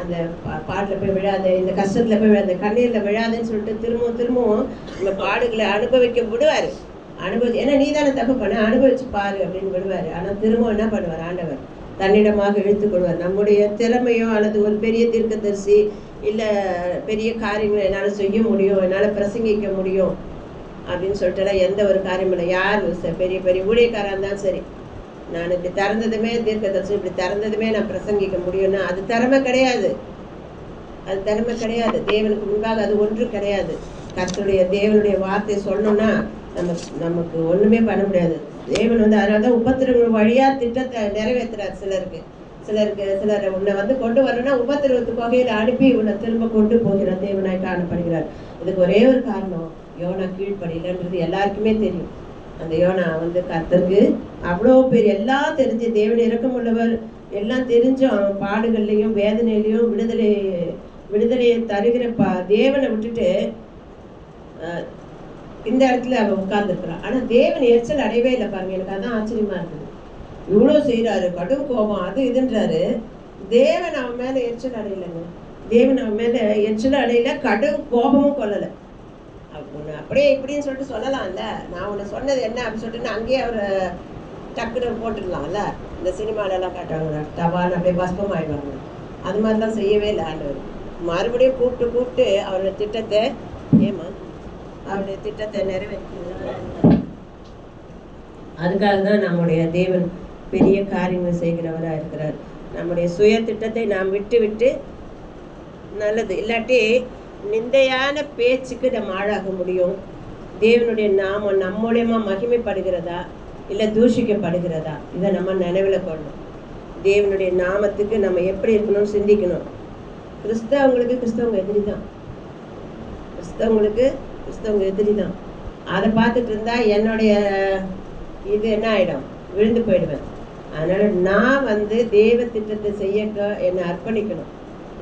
அந்த பாட்டில் போய் விழாத, இந்த கஷ்டத்துல போய் விழாத, கண்ணீர்ல விழாதுன்னு சொல்லிட்டு திரும்பவும் திரும்பவும் இந்த பாடுகளை அனுபவிக்க விடுவாரு. ஏன்னா நீ தானே தப்பு பண்ண, அனுபவிச்சு பாரு அப்படின்னு விடுவாரு. ஆனா திரும்பவும் என்ன பண்ணுவார் ஆண்டவர், தன்னிடமாக இழுத்து கொள்வார். நம்முடைய திறமையோ அல்லது ஒரு பெரிய தீர்க்கதரிசி இல்ல பெரிய காரியங்களை என்னால செய்ய முடியும், என்னால பிரசங்கிக்க முடியும் அப்படின்னு சொல்லிட்டு எந்த ஒரு காரியம் இல்லை. யார் பெரிய பெரிய ஊழியக்காரா இருந்தாலும் சரி, நான் இப்படி திறந்ததுமே தீர்க்கதரிசி, இப்படி திறந்ததுமே நான் பிரசங்கிக்க முடியும்னா அது திறமை கிடையாது. அது திறமை கிடையாது. தேவனுக்கு முன்பாக அது ஒன்று கிடையாது. கர்த்தருடைய தேவனுடைய வார்த்தையை சொல்லணும்னா நமக்கு ஒண்ணுமே பண்ண முடியாது. தேவன் வந்து அதனாலதான் உபத்திரவங்கள் வழியா திட்டத்தை நிறைவேற்றுறாரு. சிலர் உன்னை வந்து கொண்டு வரணும்னா உபத்திரவத்துக்கு வகையில் அனுப்பி உன்னை திரும்ப கொண்டு போகிறார், தேவனாய் காணப்படுகிறார். இதுக்கு ஒரே ஒரு காரணம், யோனா கீழ்ப்படியலன்றது எல்லாருக்குமே தெரியும். அந்த யோனா வந்து கர்த்தருக்கு அவ்வளோ பேர் எல்லாம் தெரிஞ்சு, தேவன் இரக்கமுள்ளவர் எல்லாம் தெரிஞ்சும் அவன் பாடுகள்லையும் வேதனையிலையும் விடுதலையை தருகிற தேவனை விட்டுட்டு இந்த இடத்துல அவன் உட்கார்ந்துருக்கிறான். ஆனா தேவன் எரிச்சல் அடையவே இல்லை பாருங்க. எனக்கு அதான் ஆச்சரியமா இருக்குது. இவ்வளவு செய்யறாரு, கடும் கோபம் அது இதுன்றாரு. தேவன் அவன் மேல எரிச்சல் அடையலைங்க. தேவன் அவன் மேல எரிச்சல் அடையல, கடும் கோபமும் கொள்ளலை. உன்னை அப்படியே இப்படின்னு சொல்லிட்டு சொல்லலாம்ல, நான் உன்னை சொன்னது என்ன அப்படின்னு சொல்லிட்டு அங்கேயே அவரை டக்குன்னு போட்டுடலாம்ல. இந்த சினிமால எல்லாம் காட்டுவாங்க, டபான்னு அப்படியே பஸ்பம் ஆயிடுவாங்க. அது மாதிரிலாம் செய்யவே இல்லை ஆண்டவர். மறுபடியும் கூப்பிட்டு அவருடைய திட்டத்தை அவருடைய திட்டத்தை நிறைவேற்ற. அதுக்காக தான் நம்முடைய தேவன் பெரிய காரியங்கள் செய்கிறவராக இருக்கிறார். நம்முடைய சுய திட்டத்தை நாம் விட்டு நல்லது, இல்லாட்டி நிந்தையான பேச்சுக்கு நம்ம ஆளாக முடியும். தேவனுடைய நாமம் நம்ம மூலமா மகிமைப்படுகிறதா இல்லை தூஷிக்கப்படுகிறதா, இதை நம்ம நினைவில் கொள்ளணும். தேவனுடைய நாமத்துக்கு நம்ம எப்படி இருக்கணும்னு சிந்திக்கணும். கிறிஸ்தவங்க எதிரி தான். கிறிஸ்தவங்க எதிரி தான். அதை பார்த்துட்டு இருந்தா என்னுடைய இது என்ன ஆயிடும், விழுந்து போயிடுவேன். அதனால நான் வந்து தேவ திட்டத்தை செய்ய என்னை அர்ப்பணிக்கணும்.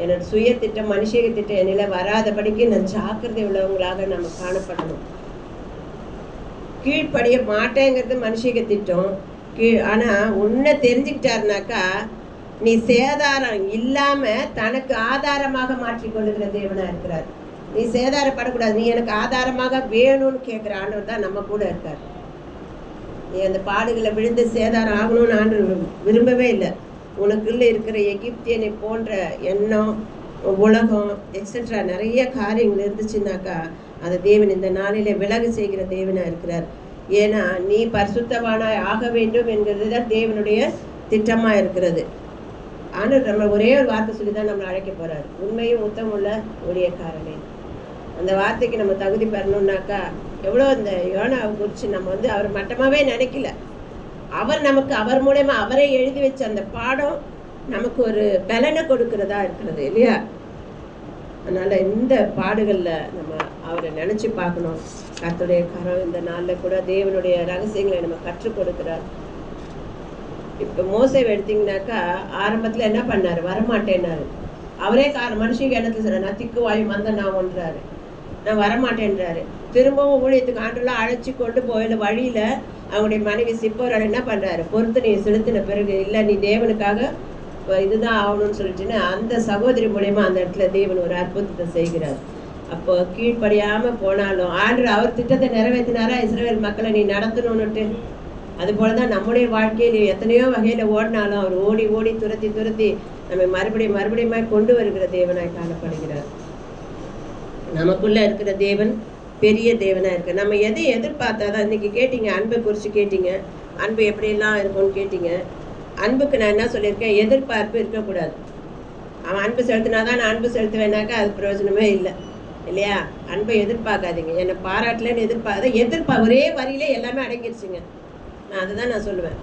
என்னோட சுய திட்டம், மனுஷக திட்டம் என்னில வராதபடிக்கு நான் ஜாக்கிரதை உள்ளவங்களாக நம்ம காணப்படணும். கீழ்ப்படிய மாட்டேங்கிறது மனுஷக திட்டம். ஆனா உன்னை தெரிஞ்சுக்கிட்டாருனாக்கா நீ சேதாரம் இல்லாம தனக்கு ஆதாரமாக மாற்றிக்கொள்ளுகிற தேவனா இருக்கிறார். நீ சேதாரப்படக்கூடாது, நீ எனக்கு ஆதாரமாக வேணும்னு கேட்கிற ஆண்டவர் தான் நம்ம கூட இருக்கார். நீ அந்த பாடுகளை விழுந்து சேதாரம் ஆகணும்னு ஆண்டவர் விரும்பவே இல்லை. உனக்குள்ள இருக்கிற எகிப்தியனை போன்ற எண்ணம், உலகம் எக்ஸெட்ரா நிறைய காரியங்கள் இருந்துச்சுன்னாக்கா அந்த தேவன் இந்த நாளிலே விலகு செய்கிற தேவனா இருக்கிறார். ஏன்னா நீ பரிசுத்தவானாய் ஆக வேண்டும் என்கிறது தான் தேவனுடைய திட்டமா இருக்கிறது. ஆனால் நம்ம ஒரே ஒரு வார்த்தை சொல்லி தான் நம்மளை அழைக்க போறாரு, உண்மையும் உத்தமுள்ள ஊழியக்காரனே. அந்த வார்த்தைக்கு நம்ம தகுதி பெறணும்னாக்கா எவ்வளோ இந்த யோனாவை குறித்து நம்ம வந்து அவர் மட்டமாவே நினைக்கல. அவர் மூலமா அவரே எழுதி வச்ச அந்த பாடம் நமக்கு ஒரு பலனை கொடுக்கிறதா இருக்கிறது இல்லையா? அதனால இந்த பாடுகள்ல நம்ம அவரை நினைச்சு பார்க்கணும். கர்த்தருடைய கரம் இந்த நாள்ல கூட தேவனுடைய ரகசியங்களை நம்ம கற்றுக் கொடுக்கிறார். இப்ப மோசேவை எடுத்தீங்கன்னாக்கா ஆரம்பத்துல என்ன பண்ணாரு, வரமாட்டேன்னாரு. அவரே மனுஷங்க எண்ணத்துல சொல்ற, நான் திக்கு வாயு மந்த நான் ஒன்றாரு. நான் வரமாட்டேன்றாரு. திரும்பவும் ஊழியத்துக்கு ஆண்டெல்லாம் அழைச்சி கொண்டு போயில வழியில் அவங்களுடைய மனைவி சிப்போரால் என்ன பண்ணுறாரு, பொறுத்தனையை செலுத்தின பிறகு இல்லை நீ தேவனுக்காக இதுதான் ஆகணும்னு சொல்லிட்டுன்னு அந்த சகோதரி மூலயமா அந்த இடத்துல தேவன் ஒரு அற்புதத்தை செய்கிறார். அப்போ கீழ்ப்படியாமல் போனாலும் ஆண்டவர் அவர் திட்டத்தை நிறைவேற்றினாரா, இஸ்ரவேல் மக்களை நீ நடத்தணும்னுட்டு. அதுபோல தான் நம்முடைய வாழ்க்கையில் எத்தனையோ வகையில் ஓடினாலும் அவர் ஓடி ஓடி துரத்தி துரத்தி நம்ம மறுபடியும் கொண்டு வருகிற தேவனாய் காணப்படுகிறார். நமக்குள்ளே இருக்கிற தேவன் பெரிய தேவனாக இருக்குது. நம்ம எதை எதிர்பார்த்தா தான், இன்றைக்கி கேட்டீங்க அன்பை குறித்து கேட்டீங்க, அன்பு எப்படியெல்லாம் இருக்கும்னு கேட்டீங்க. அன்புக்கு நான் என்ன சொல்லியிருக்கேன், எதிர்பார்ப்பு இருக்கக்கூடாது. அவன் அன்பு செலுத்தினா தான் நான் அன்பு செலுத்துவேனாக்கா அது பிரயோஜனமே இல்லை இல்லையா. அன்பை எதிர்பார்க்காதீங்க. என்னை பாராட்டலன்னு ஒரே வரியிலே எல்லாமே அடங்கிடுச்சுங்க. நான் அதுதான் நான் சொல்லுவேன்.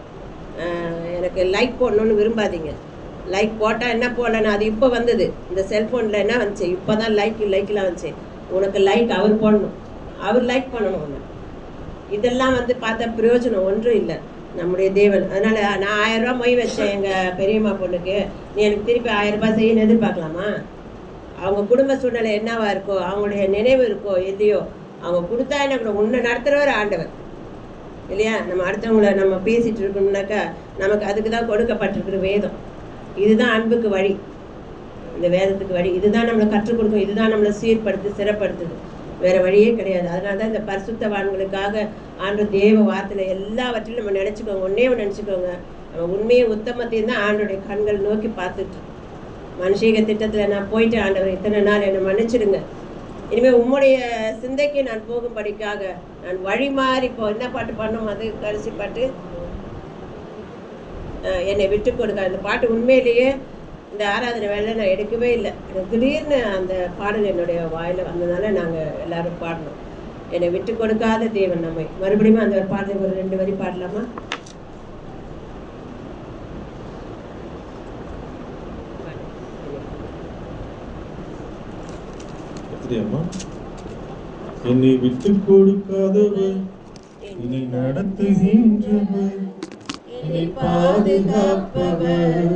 எனக்கு லைக் போடணுன்னு விரும்பாதீங்க. லைக் போட்டால் என்ன போடலன்னு அது இப்போ வந்தது. இந்த செல்ஃபோனில் என்ன வந்துச்சு, இப்போ தான் லைக்லாம் வந்துச்சு. உனக்கு லைக் அவர் போடணும், அவர் லைக் பண்ணணும். ஒன்று இதெல்லாம் பார்த்தா பிரயோஜனம் ஒன்றும் இல்லை. நம்முடைய தேவன். அதனால் நான் 1000 ரூபா மொய் வச்சேன் எங்கள் பெரியம்மா பொண்ணுக்கு, நீ எனக்கு திருப்பி 1000 ரூபாய் செய்யணும்னு எதிர்பார்க்கலாமா? அவங்க குடும்ப சூழ்நிலை என்னவா இருக்கோ, அவங்களுடைய நினைவு இருக்கோ இல்லையோ, அவங்க கொடுத்தா என்ன கூட உன்னை நடத்துகிறவர் ஆண்டவர் இல்லையா. நம்ம அடுத்தவங்களை நம்ம பேசிகிட்டு இருக்கணும்னாக்கா நமக்கு அதுக்கு தான் கொடுக்கப்பட்டிருக்கிற வேதம். இதுதான் அன்புக்கு வழி, இந்த வேதத்துக்கு வழி. இதுதான் நம்மளை கற்றுக் கொடுக்கும், இதுதான் நம்மளை சிறப்படுத்துது. வேறு வழியே கிடையாது. அதனால தான் இந்த பரிசுத்தவான்களுக்காக ஆண்டவர் தேவ வார்த்தையில் எல்லாவற்றிலும் நம்ம நினச்சிக்கோங்க. ஒன்றே நினச்சிக்கோங்க, நம்ம உண்மையை உத்தமத்தையும் தான் ஆண்டோடைய கண்கள் நோக்கி பார்த்துட்டு. மனுஷீக திட்டத்தில் நான் போயிட்டு ஆண்டவர் இத்தனை நாள் என்னை மன்னிச்சிடுங்க, இனிமேல் உம்முடைய சிந்தைக்கு நான் போகும்படிக்காக நான் வழி மாறி இப்போ என்ன பாட்டு பண்ணோம், அது கடைசி பாட்டு என்னை விட்டு கொடுக்க. அந்த பாட்டு உண்மையிலேயே இந்த ஆராதனை வேலை நான் எடுக்கவே இல்லை. எனக்கு திடீர்னு அந்த பாடல் என்னுடைய வாயில் வந்ததுனால நாங்கள் எல்லாரும் பாடணும். என்னை விட்டு கொடுக்காத தேவன் நம்மை. மறுபடியும் அந்த பாடலை ஒரு 2 வரி பாடலாமா? என்னை விட்டு கொடுக்காதவர், என்னை நடத்துகின்றவர், என்னை பாதுகாப்பவர்,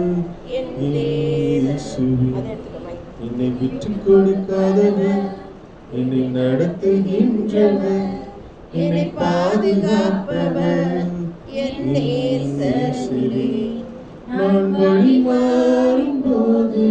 என்னை விட்டு கொடுக்காதவர், என்னை நடத்துகின்றவர், என்னை பாதுகாப்பவர், நான் வழி மாறும் போது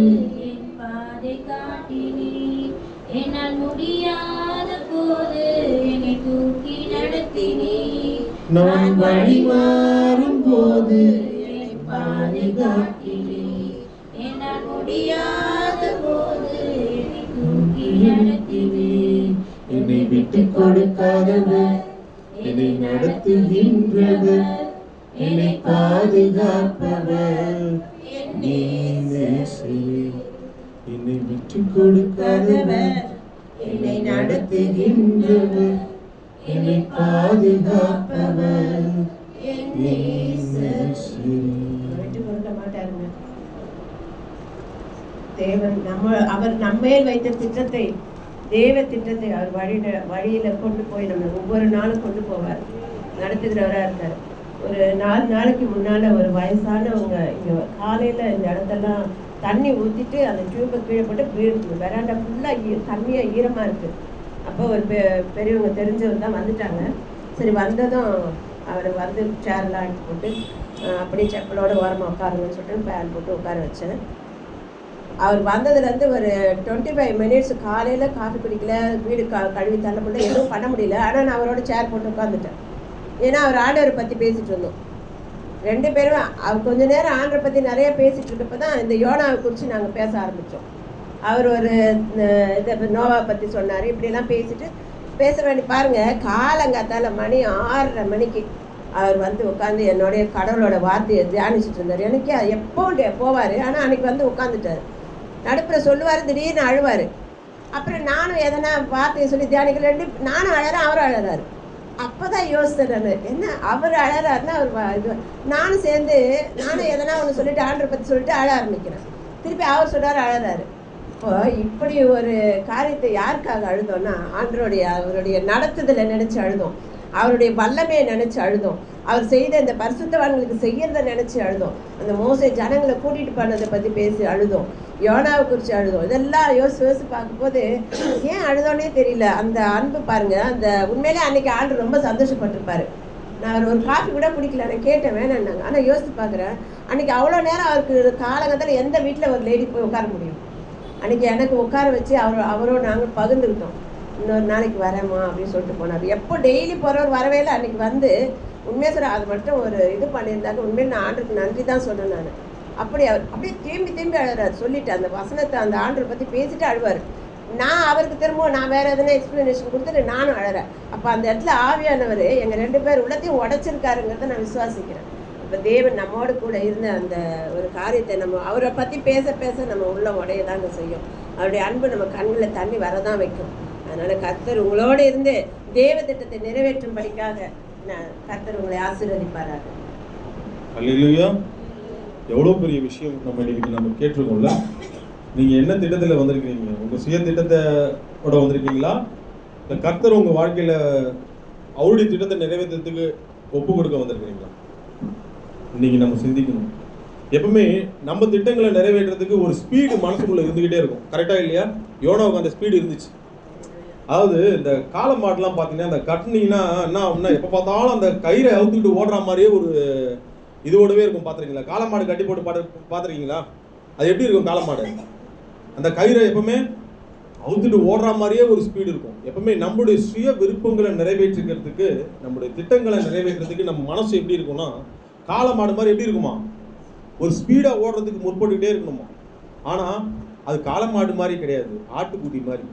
என் பாதை காட்டினீர், என்னால் முடியாத போது என்னை தூக்கி நடத்தினீர். நான் வழி மாறும் போது என்னை பாதை காட்டினீர், என்னால் முடியாத போது என்னை தூக்கி நடத்தினீர். என்னை விட்டு கொடுக்காதவர், என்னை நடத்துகின்றவர், என்னை பாதுகாப்பவர், என்னை விட்டு கொடுக்காதவர், என்னை நடத்துகின்றவர், என்னை பாதுகாப்பவர், விட்டு கொடுக்க மாட்டாருங்க தேவன். அவர் நம்மேல் வைத்த திட்டத்தை, தேவ திட்டத்தை அவர் வழியில கொண்டு போய் நம்ம ஒவ்வொரு நாளும் கொண்டு போவார், நடத்துகிறவராக இருக்கார். ஒரு 4 நாளைக்கு முன்னால் ஒரு வயசானவங்க இங்கே காலையில் இந்த இடத்தெல்லாம் தண்ணி ஊற்றிட்டு அந்த டியூப்பை கீழே போட்டு போயிருக்கு. வெராண்டா ஃபுல்லாக தண்ணியாக ஈரமாக இருக்குது. அப்போ ஒரு பெரியவங்க தெரிஞ்சவர் தான் வந்துட்டாங்க. சரி வந்ததும் அவரை சேர்லாம் எடுத்து போட்டு அப்படியே செப்பலோட ஓரமாக உட்காருங்கன்னு சொல்லிட்டு ஃபேன் போட்டு உட்கார வச்சேன். அவர் வந்ததுலேருந்து ஒரு 25 மினிட்ஸ் காலையில் காஃபி குடிக்கல, வீடு கழுவி தள்ள முடியல, எதுவும் பண்ண முடியல. ஆனால் நான் அவரோட சேர் போட்டு உட்காந்துட்டேன். ஏன்னா அவர் ஆண்டவரை பற்றி பேசிகிட்டு இருந்தோம் 2 பேரும். அவர் கொஞ்ச நேரம் ஆண்டரை பற்றி நிறைய பேசிகிட்டு இருக்கப்போ தான் இந்த யோனாவை குறித்து நாங்கள் பேச ஆரம்பித்தோம். அவர் ஒரு இதை நோவாவை பற்றி சொன்னார். இப்படிலாம் பேச வேண்டி பாருங்கள். காலங்காத்தால் மணி 6:30 மணிக்கு அவர் உட்காந்து என்னுடைய கடவுளோட வார்த்தையை தியானிச்சுட்டு இருந்தார். எனக்கு எப்போ போவார், ஆனால் அன்றைக்கி உட்காந்துட்டார். நடுப்புற சொல்லுவார், திடீர்னு அழுவார். அப்புறம் நானும் எதனா வார்த்தையை சொல்லி தியானிக்கல, நானும் அழறேன், அவரும் அழறாரு. அப்போ தான் யோசித்தேன் நான், என்ன அவர் அழறாருன்னா அவர் இது நானும் சேர்ந்து நானும் எதனா ஒன்று சொல்லிட்டு ஆண்டரை பற்றி சொல்லிட்டு அழ ஆரம்பிக்கிறேன். திருப்பி அவர் சொல்கிறார், அழறாரு. இப்போ இப்படி ஒரு காரியத்தை யாருக்காக அழுதோன்னா அவருடைய நடத்துதலை நினச்சி அழுதோம். அவருடைய வல்லமையை நினச்சி அழுதோம். அவர் செய்த இந்த பரிசுத்தவான்களுக்கு செய்யறதை நினச்சி அழுதோம். அந்த மோசே ஜனங்களை கூட்டிகிட்டு போனதை பற்றி பேசி அழுதோம். யோனாவை குறித்து அழுதோம். இதெல்லாம் யோசிச்சு பார்க்கும்போது ஏன் அழுதோன்னே தெரியல. அந்த அன்பு பாருங்கள். அந்த உண்மையிலே அன்றைக்கி ஆண்டு ரொம்ப சந்தோஷப்பட்டிருப்பார். நான் ஒரு காஃபி கூட பிடிக்கல, நான் கேட்டேன் வேணான்னாங்க. ஆனால் யோசித்து பார்க்குறேன், அன்றைக்கி அவ்வளோ நேரம் அவருக்கு காலகட்டத்தில் எந்த வீட்டில் ஒரு லேடி போய் உட்கார முடியும்? அன்றைக்கி எனக்கு உட்கார வச்சு அவரோட நாங்கள் பகிர்ந்துக்கிட்டோம். இன்னொரு நாளைக்கு வரேம்மா அப்படின்னு சொல்லிட்டு போனார். எப்போ டெய்லி போகிறவர் வரவே இல்லை. அன்றைக்கி வந்து உண்மையாக சொல்ல அது மட்டும் ஒரு இது பண்ணியிருந்தாங்க. உண்மையில் நான் ஆண்டுக்கு நன்றி தான் சொன்னேன். நான் அப்படியே திரும்பி அழுறாரு. சொல்லிட்டு அந்த வசனத்தை அந்த ஆண்டரை பற்றி பேசிட்டு அழுவார். நான் அவருக்கு திரும்பவும் நான் வேறு எதுனா எக்ஸ்ப்ளனேஷன் கொடுத்துட்டு நானும் அழறேன். அப்போ அந்த இடத்துல ஆவியானவர் எங்கள் 2 பேர் உள்ளத்தையும் உடைச்சிருக்காருங்கிறத நான் விசுவாசிக்கிறேன். இப்போ தேவன் நம்மோடு கூட இருந்த அந்த ஒரு காரியத்தை நம்ம அவரை பற்றி பேச நம்ம உள்ள உடைய தாங்க செய்யும். அவருடைய அன்பு நம்ம கண்ணில் தண்ணி வரதான் வைக்கும். அதனால் கர்த்தர் உங்களோடு இருந்து தேவ திட்டத்தை நிறைவேற்றும்படிக்காக கர்த்தர் உங்களை ஆசீர்வதிப்பாராக. அல்லேலூயா. எவ்வளோ பெரிய விஷயம் நம்ம கேட்டிருக்கோம்ல. நீங்கள் என்ன திட்டத்தில் வந்திருக்கிறீங்க? உங்கள் சுய திட்டத்தோட வந்திருக்கீங்களா? இல்லை கர்த்தர் உங்கள் வாழ்க்கையில் அவருடைய திட்டத்தை நிறைவேற்றத்துக்கு ஒப்பு கொடுக்க வந்திருக்கிறீங்களா? இன்னைக்கு நம்ம சிந்திக்கணும். எப்பவுமே நம்ம திட்டங்களை நிறைவேற்றுறதுக்கு ஒரு ஸ்பீடு மனசுக்குள்ள இருந்துகிட்டே இருக்கும். கரெக்டா இல்லையா? யோனாவுக்கு அந்த ஸ்பீடு இருந்துச்சு. அதாவது இந்த காளை மாடுலாம் பார்த்தீங்கன்னா அந்த கட்டினீங்கன்னா என்ன ஆகும்னா எப்போ பார்த்தாலும் அந்த கயிறை அவுத்துக்கிட்டு ஓடுற மாதிரியே ஒரு இதோடவே இருக்கும். பார்த்துருக்கீங்களா? காளை மாடு கட்டி போட்டு பார்த்துருக்கீங்களா? அது எப்படி இருக்கும்? காளை மாடு அந்த கயிறை எப்பவுமே அவுத்துட்டு ஓடுற மாதிரியே ஒரு ஸ்பீடு இருக்கும். எப்பவுமே நம்மளுடைய சுய விருப்பங்களை நிறைவேற்றிக்கிறதுக்கு, நம்முடைய திட்டங்களை நிறைவேற்றுறதுக்கு நம்ம மனசு எப்படி இருக்கும்னா காளை மாடு மாதிரி எப்படி இருக்குமா? ஒரு ஸ்பீடாக ஓடுறதுக்கு முற்பட்டுக்கிட்டே இருக்கணுமா? ஆனால் அது காளை மாடு மாதிரி கிடையாது, ஆட்டுக்குட்டி மாதிரி.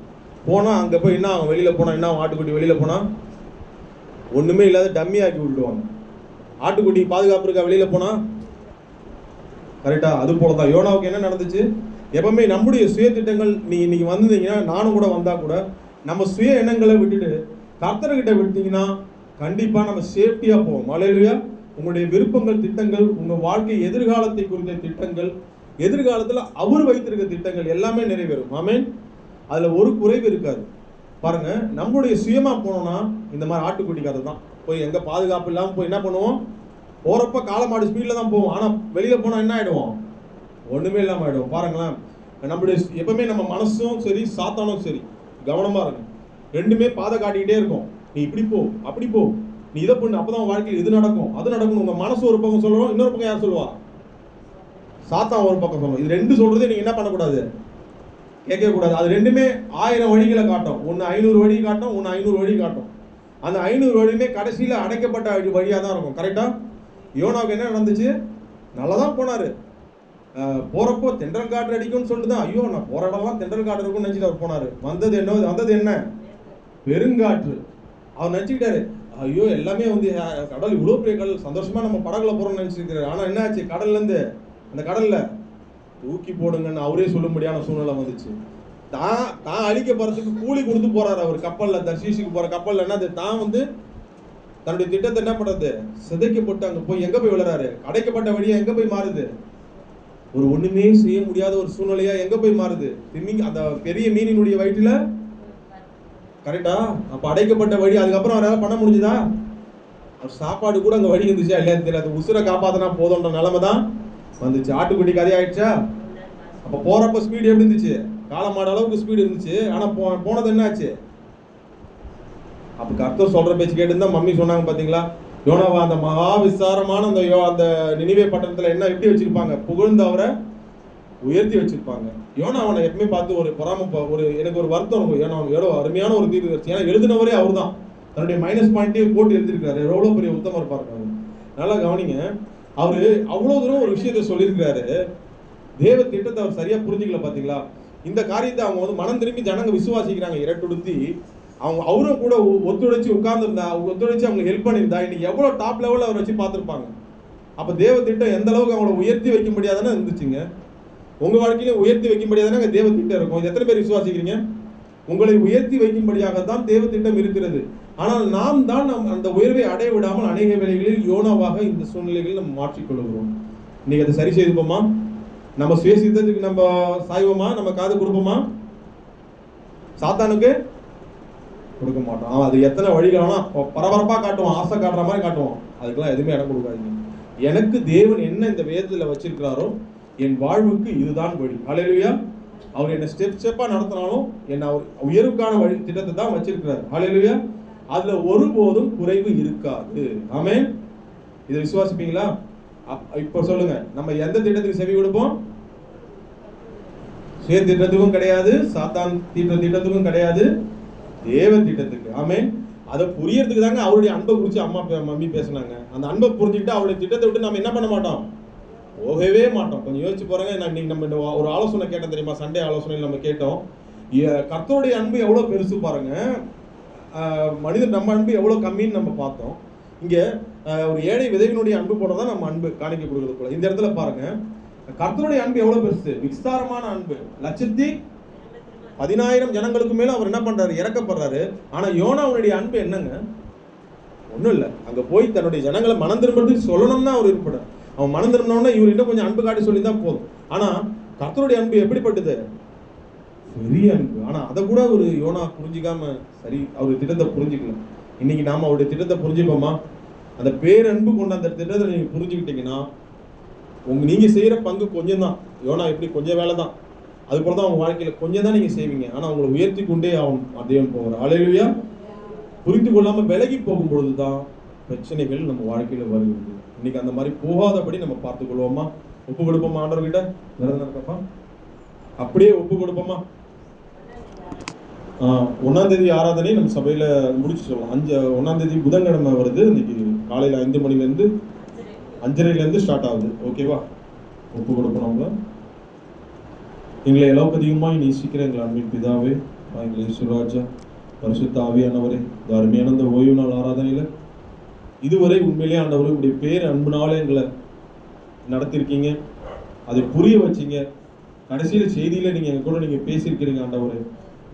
போனால் அங்கே போய் என்ன ஆகும்? வெளியில் போனால் என்ன ஆகும்? ஆட்டுக்குட்டி வெளியில் போனால் ஒன்றுமே இல்லாத டம்மி ஆக்கி விட்டுடுவாங்க. ஆட்டுக்குட்டி பாதுகாப்பு இருக்கா வெளியில் போனால்? கரெக்டாக அது போல தான் யோனாவுக்கு என்ன நடந்துச்சு? எப்பவுமே நம்முடைய சுய திட்டங்கள் இன்னைக்கு வந்தீங்கன்னா, நானும் கூட வந்தால் கூட நம்ம சுய எண்ணங்களை விட்டுட்டு கர்த்தர்கிட்ட விட்டீங்கன்னா கண்டிப்பாக நம்ம சேஃப்டியாக போவோம். அல்லேலூயா. உங்களுடைய விருப்பங்கள், திட்டங்கள், உங்கள் வாழ்க்கை எதிர்காலத்தை குறித்த திட்டங்கள், எதிர்காலத்தில் அவர் வைத்திருக்க திட்டங்கள் எல்லாமே நிறைவேறும். ஆமென். அதில் ஒரு குறைவு இருக்காது. பாருங்க, நம்மளுடைய சுயமாக போனோம்னா இந்த மாதிரி ஆட்டுக்குட்டி கதை தான். போய் எங்கே பாதுகாப்பு இல்லாமல் போய் என்ன பண்ணுவோம்? போகிறப்ப காளை மாடு ஸ்பீடில் தான் போவோம். ஆனால் வெளியில் போனால் என்ன ஆகிடுவோம்? ஒன்றுமே இல்லாமல் ஆகிடுவோம். பாருங்களேன், நம்மளுடைய எப்பவுமே நம்ம மனசும் சரி சாத்தானும் சரி கவனமாக இருக்கும். ரெண்டுமே பாதை காட்டிக்கிட்டே இருக்கும். நீ இப்படி போ, அப்படி போ, நீ இதை பண்ணு, அப்போதான் வாழ்க்கையில் இது நடக்கும், அது நடக்கும். உங்கள் மனசு ஒரு பக்கம் சொல்லணும், இன்னொரு பக்கம் யார் சொல்லுவா? சாத்தான் ஒரு பக்கம் சொல்லணும். இது ரெண்டு சொல்றதே நீங்கள் என்ன பண்ணக்கூடாது? கேட்கவே கூடாது. அது ரெண்டுமே 1000 வழிகளை காட்டும். ஒன்று 500 வழி காட்டும், ஒன்று 500 வழி காட்டும். அந்த 500 வழியுமே கடைசியில் அடைக்கப்பட்ட வழியாக தான் இருக்கும். கரெக்டாக? யோனாவுக்கு என்ன நடந்துச்சு? நல்லா தான் போனார். போகிறப்போ தென்றல் காற்று அடிக்கும்னு சொல்லிட்டு தான், ஐயோ நான் போகிற இடம்லாம் தென்றல் காற்று இருக்கும்னு நினச்சிட்டு அவர் போனார். வந்தது என்ன? பெருங்காற்று. அவர் நினச்சிக்கிட்டாரு, ஐயோ எல்லாமே வந்து கடல் இவ்வளோ பெரிய கடல், சந்தோஷமாக நம்ம படகுல போகிறோம்னு நினச்சிருக்கிறாரு. ஆனால் என்ன ஆச்சு? கடல்லேருந்து அந்த கடலில் தூக்கி போடுங்கன்னு அவரே சொல்ல முடியாத சூழ்நிலை வந்துச்சு. தான் அழிக்க போகிறதுக்கு கூலி கொடுத்து போகிறாரு அவர். கப்பலில் தர்ஷீஷுக்கு போகிற கப்பலில் என்ன தான் வந்து தன்னுடைய திட்டத்தை என்ன பண்ணுறது? சிதைக்கப்பட்டு அங்கே போய் எங்கே போய் விழுறாரு? அடைக்கப்பட்ட வழியாக எங்கே போய் மாறுது? ஒரு ஒன்றுமே செய்ய முடியாத ஒரு சூழ்நிலையாக எங்கே போய் மாறுது? அந்த பெரிய மீனினுடைய வயிற்றில். கரெக்டா? அப்போ அடைக்கப்பட்ட வழி. அதுக்கப்புறம் அவரால் பண்ண முடிஞ்சுதா? அவர் சாப்பாடு கூட அங்கே வழி இருந்துச்சா இல்லையான்னு தெரியாது. உசுரை காப்பாற்றினா போதுன்ற நிலைமை தான் வந்துச்சு. ஆட்டுக்குட்டி கதையாயிடுச்சா? அப்போ போகிறப்ப ஸ்பீடு எப்படி இருந்துச்சு? காளை மாடு அளவுக்கு ஸ்பீடு இருந்துச்சு. ஆனால் போனது என்ன ஆச்சு? அப்போ கர்த்தர் சொல்கிற பேச்சு கேட்டுருந்தா மம்மி சொன்னாங்க பார்த்தீங்களா? யோனாவா அந்த மகா விசாரமான அந்த நினிவே பட்டணத்தில் என்ன எப்படி வச்சிருப்பாங்க? புகழ்ந்து அவரை உயர்த்தி வச்சிருப்பாங்க. யோனா அவனை எப்பவுமே பார்த்து ஒரு எனக்கு ஒரு வருத்தம் இருக்கும். ஏன்னா எவ்வளோ அருமையான ஒரு தீர்க்கதரிசி. ஏன்னா எழுதினவரே அவர் தான். தன்னுடைய மைனஸ் பாயிண்ட்டே போட்டு எழுதியிருக்காரு. எவ்வளோ பெரிய உத்தமர் பாருங்க. நல்லா கவனிங்க. அவரு அவ்வளோ தூரம் ஒரு விஷயத்த சொல்லியிருக்கிறாரு. தேவ திட்டத்தை அவர் சரியா புரிஞ்சுக்கல. பார்த்தீங்களா? இந்த காரியத்தை அவங்க வந்து மனம் திரும்பி ஜனங்க விசுவாசிக்கிறாங்க. இரட்டுடுத்தி அவரும் கூட ஒத்துழைச்சி உட்கார்ந்துருந்தா, ஒத்துழைச்சி அவங்க ஹெல்ப் பண்ணியிருந்தா இன்னைக்கு எவ்வளோ டாப் லெவலில் அவர் வச்சு பார்த்துருப்பாங்க. அப்போ தேவ திட்டம் எந்த அளவுக்கு அவங்கள உயர்த்தி வைக்க முடியாதானே இருந்துச்சுங்க. உங்கள் வாழ்க்கையிலும் உயர்த்தி வைக்கும்படியாதானே அங்கே தேவ திட்டம் இருக்கும். இது எத்தனை பேர் விசுவாசிக்கிறீங்க? உங்களை உயர்த்தி வைக்கும்படியாகத்தான் தேவ திட்டம் இருக்கிறது. ஆனால் நாம் தான் அந்த உயர்வை அடைய விடாமல் அநேக வேளைகளில் யோனாவாக இந்த சூழ்நிலைகளில் நம்ம மாற்றிக்கொள்கிறோம். இன்னைக்கு அதை சரி செய்துப்போமா? நம்ம சுய சித்தத்துக்கு நம்ம சாய்வோமா? நம்ம காது கொடுப்போமா? சாத்தானுக்கு கொடுக்க மாட்டோம். அவன் அது எத்தனை வழிகளா பரபரப்பா காட்டுவான், ஆசை காட்டுற மாதிரி காட்டுவான். அதுக்கெல்லாம் எதுவுமே இடம் கொடுக்காதீங்க. எனக்கு தேவன் என்ன இந்த வேதத்துல வச்சிருக்கிறாரோ என் வாழ்வுக்கு இதுதான் வழி. ஹல்லேலூயா. அவர் என்ன ஸ்டெப் ஸ்டெப்பா நடத்தினாலும் என்ன அவர் உயர்வுக்கான வழி திட்டத்தை தான் வச்சிருக்கிறார். ஹல்லேலூயா. அதுல ஒருபோதும் குறைவு இருக்காது. ஆமென். இதை விசுவாசிப்பீங்களா? இப்ப சொல்லுங்க, நம்ம எந்த திட்டத்துக்கு செவி கொடுப்போம்? சுய திட்டத்துக்கும் கிடையாது, சாத்தான் திட்டத்துக்கும் கிடையாது, தேவ திட்டத்துக்கு. ஆமென். அதை புரியறதுக்கு தாங்க அவருடைய அன்பை குறித்து அம்மா மம்மி பேசினாங்க. அந்த அன்பை புரிஞ்சுக்கிட்டு அவருடைய திட்டத்தை விட்டு நம்ம என்ன பண்ண மாட்டோம், போகவே மாட்டோம். கொஞ்சம் யோசிச்சு பாருங்க. நான் இன்னைக்கு நம்ம ஒரு ஆலோசனை கேட்டோம் தெரியுமா? சண்டே ஆலோசனையில் நம்ம கேட்டோம், கர்த்தருடைய அன்பு எவ்வளவு பெருசு பாருங்க, மனிதன் நம்ம அன்பு எவ்வளவு கம்மின்னு நம்ம பார்த்தோம். இங்க ஒரு ஏழை விதவினுடைய அன்பு போனதான் நம்ம அன்பு காணிக்க கொடுக்கறது போல. இந்த இடத்துல பாருங்க, கர்த்தருடைய அன்பு எவ்வளவு பெருசு, விஸ்தாரமான அன்பு. 1,10,000 ஜனங்களுக்கு மேல அவர் என்ன பண்றாரு, இறக்கப்படுறாரு. ஆனா யோனாவுடைய அன்பு என்னங்க? ஒண்ணும் இல்ல. அங்க போய் தன்னுடைய ஜனங்களை மனம் திரும்புறதுக்கு சொல்லணும்னா அவர் இருப்பார். அவன் மனம் திரும்பினோம்னா இவர் இன்னும் கொஞ்சம் அன்பு காட்டி சொல்லி தான் போதும். ஆனா கர்த்தருடைய அன்பு எப்படிப்பட்டது? பெரிய அன்பு. ஆனா அதை கூட ஒரு யோனா புரிஞ்சிக்காம சரி அவருடைய திட்டத்தை புரிஞ்சுக்கல. இன்னைக்கு நாம அவருடைய திட்டத்தை புரிஞ்சுப்போமா? அந்த பேரன்பு கொண்ட அந்த திட்டத்தை நீங்க புரிஞ்சுக்கிட்டீங்கன்னா நீங்க செய்யற பங்கு கொஞ்சம் தான். யோனா எப்படி கொஞ்சம் வேலை தான், அது போலதான் உங்க வாழ்க்கையில கொஞ்சம் தான் நீங்க செய்வீங்க. ஆனா உங்களை உயர்த்தி கொண்டே ஆகும் தேவன் போவார். ஹல்லேலூயா. புரிந்து கொள்ளாம விலகி போகும் பொழுதுதான் பிரச்சனைகள் நம்ம வாழ்க்கையில வருகிறது. இன்னைக்கு அந்த மாதிரி போகாதபடி நம்ம பார்த்துக் கொள்வோமா? ஒப்பு கொடுப்போமா? ஆண்டவர்கிட்ட நடக்கப்பா அப்படியே ஒப்பு கொடுப்போமா? 1ஆம் தேதி ஆராதனை நம்ம சபையில முடிச்சு சொல்லலாம். 1ஆம் தேதி புதன்கிழமை வருது. இன்னைக்கு காலையில 5 மணிலேருந்து 5:30 ஸ்டார்ட் ஆகுது. ஓகேவா? ஒப்பு கொடுக்கணும். அவங்க எங்களை அளவுக்கு அதிகமாக நேசிக்கிற எங்கள் அன்பின் பிதாவே, எங்களை சுராஜா பரிசுத்த ஆவியானவரே, இந்த அருமையான இந்த ஓய்வு நாள் ஆராதனையில இதுவரை உண்மையிலே ஆண்டவரே உங்களுடைய பேர் அன்புனால எங்களை நடத்திருக்கீங்க, அதை புரிய வச்சீங்க. கடைசியில செய்தியில நீங்க எங்க கூட நீங்க பேசியிருக்கிறீங்க. ஆண்டவரே,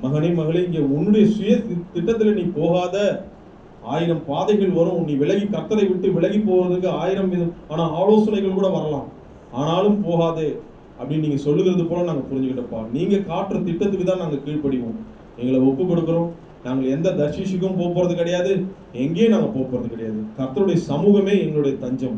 மகனே மகளே, இங்க உன்னுடைய சுய திட்டத்துல நீ போகாத, 1000 பாதைகள் வரும், நீ விலகி கர்த்தரை விட்டு விலகி போவதற்கு 1000 ஆனா ஆலோசனைகள் கூட வரலாம், ஆனாலும் போகாதே அப்படின்னு நீங்க சொல்லுகிறது போல நாங்க புரிஞ்சுக்கிட்டப்பா. நீங்க காட்டுற திட்டத்துக்கு தான் நாங்க கீழ்ப்படிவோம். எங்களை ஒப்பு கொடுக்குறோம். நாங்கள் எந்த தர்ஷிஷுக்கும் போறது கிடையாது, எங்கேயும் நாங்க போறது கிடையாது. கர்த்தருடைய சமூகமே எங்களுடைய தஞ்சம்.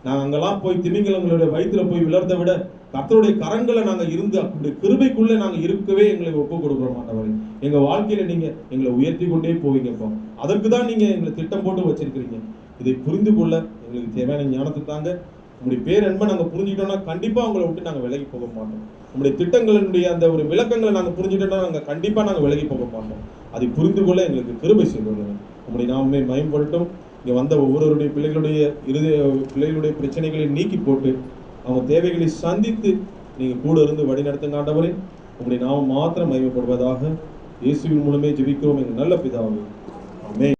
நாங்க அங்கெல்லாம் போய் திமிங்கலங்களுடைய வயிற்றுல போய் விளர்றதை விட கர்த்தருடைய கரங்களை நாங்க இருந்து அப்படி கிருபைக்குள்ள நாங்க இருக்கவே எங்களை ஒப்பு கொடுக்குறோம். ஆண்டவரே, எங்க வாழ்க்கையில நீங்க எங்களை உயர்த்தி கொண்டே போவீங்கப்பா. அதற்கு தான் நீங்க எங்களை திட்டம் போட்டு வச்சிருக்கிறீங்க. இதை புரிந்து கொள்ள எங்களுக்கு தேவையான ஞானத்தை தாங்க. உங்களுடைய பேரன்பை நாங்க புரிஞ்சுக்கிட்டோம்னா கண்டிப்பா உங்களை விட்டு நாங்க விலகி போக மாட்டோம். நம்முடைய திட்டங்களுடைய அந்த ஒரு விளக்கங்களை நாங்க புரிஞ்சுக்கிட்டோம்னா நாங்க கண்டிப்பா நாங்க விலகி போக மாட்டோம். அதை புரிந்து கொள்ள எங்களுக்கு கிருபை செய்வாங்க. நம்முடைய நாமே மயம்படுத்தும். இங்க வந்த ஒவ்வொருவருடைய பிள்ளைகளுடைய பிரச்சனைகளை நீக்கி போட்டு அவங்க தேவைகளை சந்தித்து நீங்க கூட இருந்து வழி நடத்துங்க. ஆண்டவரே, உங்களுடைய நாமம் மாத்திரம் மகிமைப்படுவதாக. இயேசுவின் மூலமே ஜெபிக்கிறோம் எங்கள் நல்ல பிதாவே. ஆமென்.